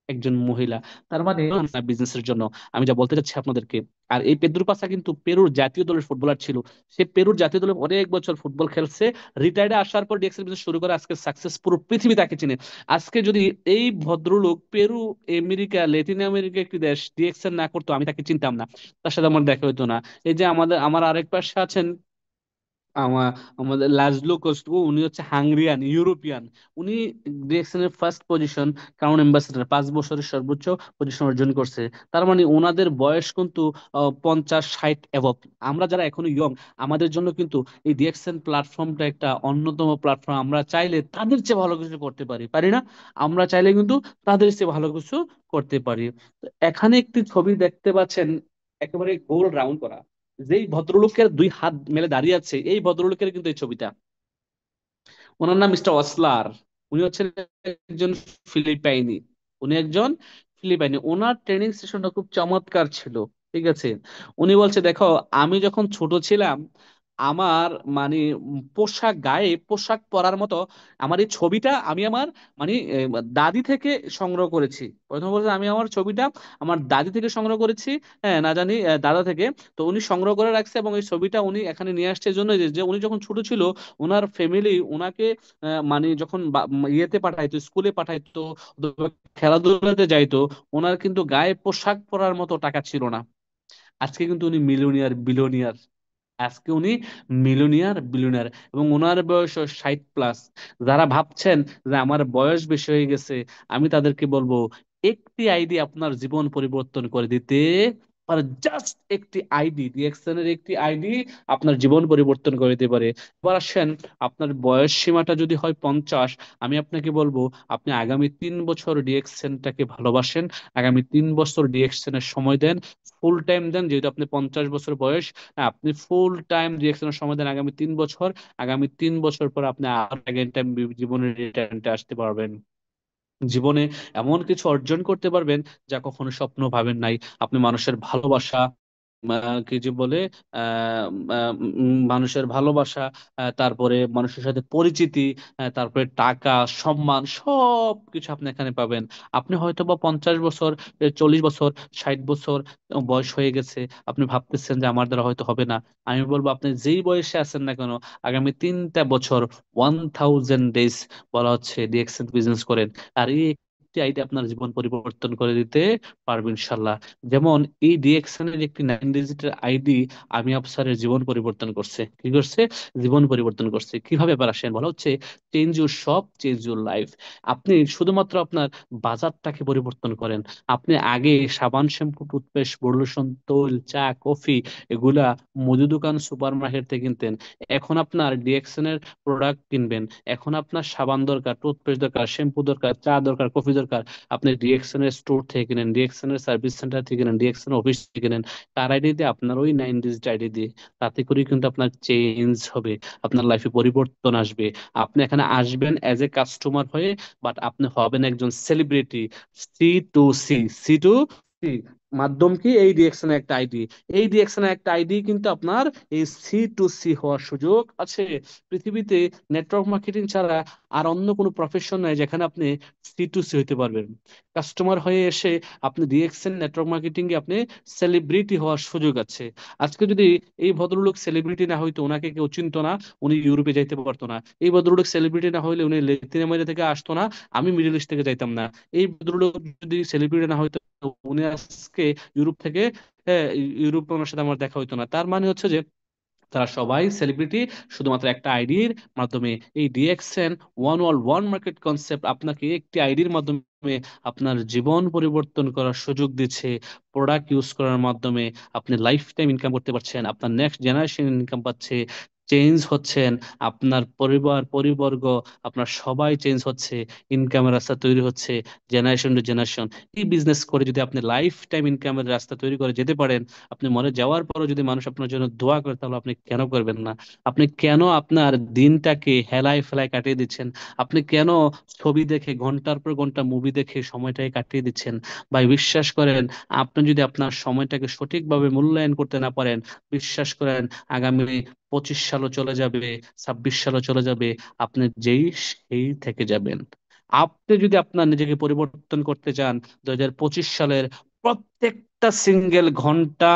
একজন মহিলা। তার মানে বিজনেসের জন্য আমি যা বলতে চাচ্ছি আপনাদেরকে। আর এই পেদ্রু পাসা কিন্তু পেরুর জাতীয় দলের ফুটবলার ছিল। সে পেরুর জাতীয় দলে অনেক বছর ফুটবল খেলছে, রিটায়ার্ডে আসার পর ডিএক্সএল বিজনেস শুরু করে আজকে সাকসেস, পুরো পৃথিবী তাকে চিনে। আজকে যদি এই ভদ্রলোক পেরু, আমেরিকা, ল্যাটিন আমেরিকা একটি দেশ ডিএক্সএল না করতো, আমি তাকে চিনতাম না, তার সাথে আমার দেখা হতো না। এই যে আমার আরেক পাশে আছেন, আমা- আমাদের লাজলো কস্টকো, উনি হচ্ছে হাঙ্গেরিয়ান ইউরোপিয়ান। উনি ডিরেকশনের ফার্স্ট পজিশন, ক্রাউন অ্যাম্বাসেডর, 5 বছরের সর্বোচ্চ পজিশন অর্জন করছে। তার মানে ওনাদের বয়স কিন্তু 50-60 অ্যাবভ। আমরা যারা এখনো ইয়ং, আমাদের জন্য কিন্তু এই ডিএক্সএন প্ল্যাটফর্মটা একটা অন্যতম প্ল্যাটফর্ম। আমরা চাইলে তাদের চেয়ে ভালো কিছু করতে পারি, পারি না? আমরা চাইলে কিন্তু তাদের চেয়ে ভালো কিছু করতে পারি। তো এখানে একটি ছবি দেখতে পাচ্ছেন, একেবারে গোল রাউন্ড করা, যেই ভদ্রলোকের দুই হাত মেলে দাঁড়িয়ে আছে, এই ভদ্রলোকের কিন্তু এই ছবিটা। ওনার নাম মিস্টার অসলার। উনি হচ্ছেন একজন ফিলিপাইনি। উনি একজন ফিলিপাইনি। ওনার ট্রেনিং সেশনটা খুব চমৎকার ছিল। ঠিক আছে। উনি বলছে দেখো, আমি যখন ছোট ছিলাম, আমার মানে পোশাক, গায়ে পোশাক পরার মতো আমার এই ছবিটা আমি আমার মানে দাদি থেকে সংগ্রহ করেছি। প্রথম বলছে আমি আমার ছবিটা আমার দাদি থেকে সংগ্রহ করেছি, হ্যাঁ না জানি দাদা থেকে। তো উনি সংগ্রহ করে রাখছে এবং এই ছবিটা উনি এখানে নিয়ে আসছে এই জন্য যে উনি যখন ছোট ছিল ওনার ফ্যামিলি ওনাকে মানে যখন ইয়েতে পাঠাইতো, স্কুলে পাঠাইতো অথবা খেলাধুলাতে যাইতো, ওনার কিন্তু গায়ে পোশাক পরার মতো টাকা ছিল না। আজকে কিন্তু উনি মিলিয়নিয়ার বিলিয়নিয়ার। আজকে উনি মিলিয়নিয়ার বিলিয়নিয়ার এবং ওনার বয়স 60+। যারা ভাবছেন যে আমার বয়স বেশি হয়ে গেছে, আমি তাদেরকে বলবো একটি আইডি আপনার জীবন পরিবর্তন করে দিতে পারে। জাস্ট একটি আইডি, রিঅ্যাকশনের একটি আইডি আপনার জীবন পরিবর্তন করে দিতে পারে। এবার আসেন, আপনার বয়স সীমাটা যদি হয় 50, আমি আপনাকে বলবো আপনি আগামী 3 বছর ডিএক্সএনটাকে ভালোবাসেন, আগামী 3 বছর ডিএক্সএনের সময় দেন, ফুল টাইম দেন। যেহেতু আপনি 50 বছর বয়স, হ্যাঁ, আপনি ফুল টাইম রিঅ্যাকশনের সময় দেন আগামী 3 বছর। আগামী 3 বছর পর আপনি আর সেকেন্ড টাইম জীবনের রিটার্নটা আসতে পারবেন। জীবনে এমন কিছু অর্জন করতে পারবেন যা কখনো স্বপ্ন ভাবেন নাই। আপনি মানুষের ভালোবাসা, কি যে বলে, মানুষের ভালোবাসা, তারপরে মানুষের সাথে পরিচিতি, তারপরে টাকা, সম্মান, সব কিছু আপনি এখানে পাবেন। আপনি হয়তো বা 50 বছর, 40 বছর, 60 বছর বয়স হয়ে গেছে, আপনি ভাবতেছেন যে আমার দ্বারা হয়তো হবে না। আমি বলবো আপনি যেই বয়সে আছেন না কেন, আগামী 3টা বছর, 1000 ডেজ বলা হচ্ছে ডিএক্সএন বিজনেস করেন। আর এই একটি আইডি আপনার জীবন পরিবর্তন করে দিতে পারবে ইনশাল্লাহ। যেমন এই ডিএক্সএন এর একটি 9 ডিজিটের আইডি আমি আফসারের জীবন পরিবর্তন করছে। কি করছে? জীবন পরিবর্তন করছে। কিভাবে? এবার আসেন, বলা হচ্ছে change your shop, change your life. আপনি শুধুমাত্র আপনার বাজারটাকে পরিবর্তন করেন। আপনি আগে সাবান, শ্যাম্পু, টুথপেস্ট, বডি লোশন, তৈল, চা, কফি এগুলা মুদি দোকান, সুপার মার্কেট থেকে কিনতেন। এখন আপনার ডিএক্সএন এর প্রোডাক্ট কিনবেন। এখন আপনার সাবান দরকার, টুথপেস্ট দরকার, শ্যাম্পু দরকার, চা দরকার, কফি দরকার, আপনি ডিএক্সএন এর স্টোর থেকে কিনেন, ডিএক্সএন এর সার্ভিস সেন্টার থেকে কিনেন, ডিএক্সএন অফিস থেকে কিনেন। তার আইডি দিয়ে, আপনার ওই 9 ডিজিট আইডি দিয়ে, তাতে করে কিন্তু আপনার চেঞ্জ হবে, আপনার লাইফে পরিবর্তন আসবে। আপনি এখানে আসবেন অ্যাজ এ কাস্টমার হয়ে, বাট আপনি হবেন একজন celebrity. C to C, C মাধ্যম কি? এই ডিএক্সএন একটা আইডি। এই ডিএক্সএন একটা আইডি কিন্তু আপনার এই সি টু সি হওয়ার সুযোগ আছে। পৃথিবীতে নেটওয়ার্ক মার্কেটিং ছাড়া আর অন্য কোনো প্রফেশন নাই যেখানে আপনি সি টু সি হইতে পারবেন। কাস্টমার হয়ে এসে আপনি ডিএক্সএন নেটওয়ার্ক মার্কেটিং এ আপনি সেলিব্রিটি হওয়ার সুযোগ আছে। আজকে যদি এই ভদ্রলোক সেলিব্রিটি না হইতো, ওনাকে কেউ চিনতো না, উনি ইউরোপে যাইতে পারতো না। এই ভদ্রলোক সেলিব্রিটি না হইলে উনি লাতিন আমেরিকা থেকে আসতো না, আমি মিডল ইস্ট থেকে যাইতাম না। এই ভদ্রলোক যদি সেলিব্রিটি না হইতো, উনি আজকে ইউরোপ থেকে, হ্যাঁ, ইউরোপে ওনার সাথে আমার দেখা হইতো না। তার মানে হচ্ছে যে তারা সবাই সেলিব্রিটি শুধুমাত্র একটা আইডির মাধ্যমে। এই DXN one world one market concept আপনাকে একটি আইডির মাধ্যমে আপনার জীবন পরিবর্তন করার সুযোগ দিচ্ছে। প্রোডাক্ট ইউজ করার মাধ্যমে আপনি লাইফ টাইম ইনকাম করতে পারছেন, আপনার নেক্সট জেনারেশন ইনকাম পাচ্ছে, চেঞ্জ হচ্ছেন, আপনার পরিবার পরিবর্গ, আপনার সবাই চেঞ্জ হচ্ছে, ইনকামের রাস্তা তৈরি হচ্ছে, জেনারেশন টু জেনারেশন। এই বিজনেস করে যদি আপনি লাইফ টাইম ইনকামের রাস্তা তৈরি করে যেতে পারেন, আপনি মরে যাওয়ার পরও যদি মানুষ আপনার জন্য দোয়া করে, তাহলে আপনি কেন করবেন না? আপনি কেন আপনার দিনটাকে হেলায় ফেলায় কাটিয়ে দিচ্ছেন? আপনি কেন ছবি দেখে, ঘন্টার পর ঘন্টা মুভি দেখে সময়টাকে কাটিয়ে দিচ্ছেন? ভাই বিশ্বাস করেন, আপনি যদি আপনার সময়টাকে সঠিকভাবে মূল্যায়ন করতে না পারেন, বিশ্বাস করেন, আগামী 25 সালও চলে যাবে, 26 সালও চলে যাবে, আপনি যেই সেই থেকে যাবেন। আপনি যদি আপনার নিজেকে পরিবর্তন করতে চান, 2025 সালের প্রত্যেকটা সিঙ্গেল ঘন্টা,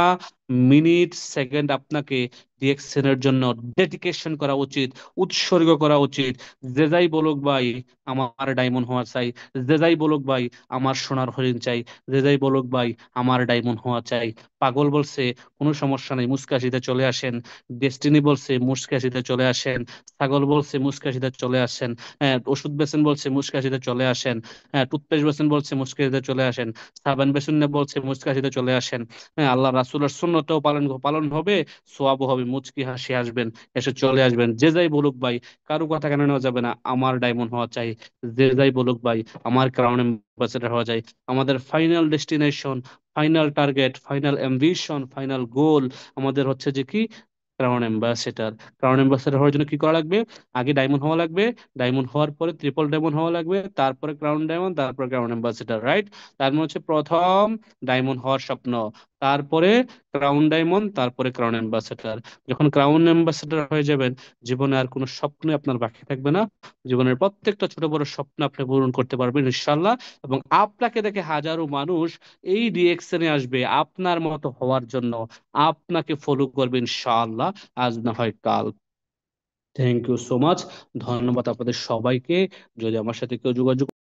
মিনিট, সেকেন্ড আপনাকে ডিএক্সএন এর জন্য ডেডিকেশন করা উচিত, উৎসর্গ করা উচিত। যে যাই বলুক ভাই, আমার ডায়মন্ড হওয়া চাই। যে যাই বলুক ভাই, আমার সোনার হরিণ চাই। যে যাই বলুক ভাই, আমার ডায়মন্ড হওয়া চাই। পাগল বলছে কোনো সমস্যা নেই, মুস্কাশিতে চলে আসেন। ডেস্টিনি বলছে মুস্কাশিতে চলে আসেন। ছাগল বলছে মুস্কাশিতে চলে আসেন। হ্যাঁ, ওষুধ বেচেন বলছে মুস্কাশিতে চলে আসেন। হ্যাঁ, টুথপেস্ট বেচেন বলছে মুস্কাশিতে চলে আসেন। সাবান বেচুন না বলছে মুচকি চলে আসেন। হ্যাঁ, আল্লাহ রাসূলের সুন্নতও পালন পালন হবে, সোয়াবও হবে, মুচকি হাসি আসবেন, এসে চলে আসবেন। যে যাই বলুক ভাই, কারো কথা কেন নেওয়া যাবে না, আমার ডায়মন্ড হওয়া চাই। যে যাই বলুক ভাই, আমার ক্রাউন অ্যাম্বাসেডর হওয়া চাই। আমাদের final destination, final target, final ambition, final goal আমাদের হচ্ছে যে কি? Crown ambassador. ক্রাউন অ্যাম্বাসেডর হওয়ার জন্য কি করা লাগবে? আগে ডায়মন্ড হওয়া লাগবে, ডায়মন্ড হওয়ার পরে ট্রিপল ডায়মন্ড হওয়া লাগবে, তারপরে ক্রাউন ডায়মন্ড, তারপরে ক্রাউন অ্যাম্বাসেডর, রাইট? তার মানে হচ্ছে প্রথম ডায়মন্ড হওয়ার স্বপ্ন, তারপরে ক্রাউন ডায়মন্ড, তারপরে ক্রাউন অ্যাম্বাসেডর। যখন ক্রাউন অ্যাম্বাসেডর হয়ে যাবেন, জীবনে আর কোনো স্বপ্নই আপনার বাকি থাকবে না। জীবনের প্রত্যেকটা ছোট বড় স্বপ্ন আপনি পূরণ করতে পারবেন ইনশাল্লাহ। এবং আপনাকে দেখে হাজারো মানুষ এই রিয়েকশনে আসবে আপনার মতো হওয়ার জন্য, আপনাকে ফলো করবে ইনশাআল্লাহ, আজ না হয় কাল। Thank you so much. ধন্যবাদ আপনাদের সবাইকে। যদি আমার সাথে কেউ যোগাযোগ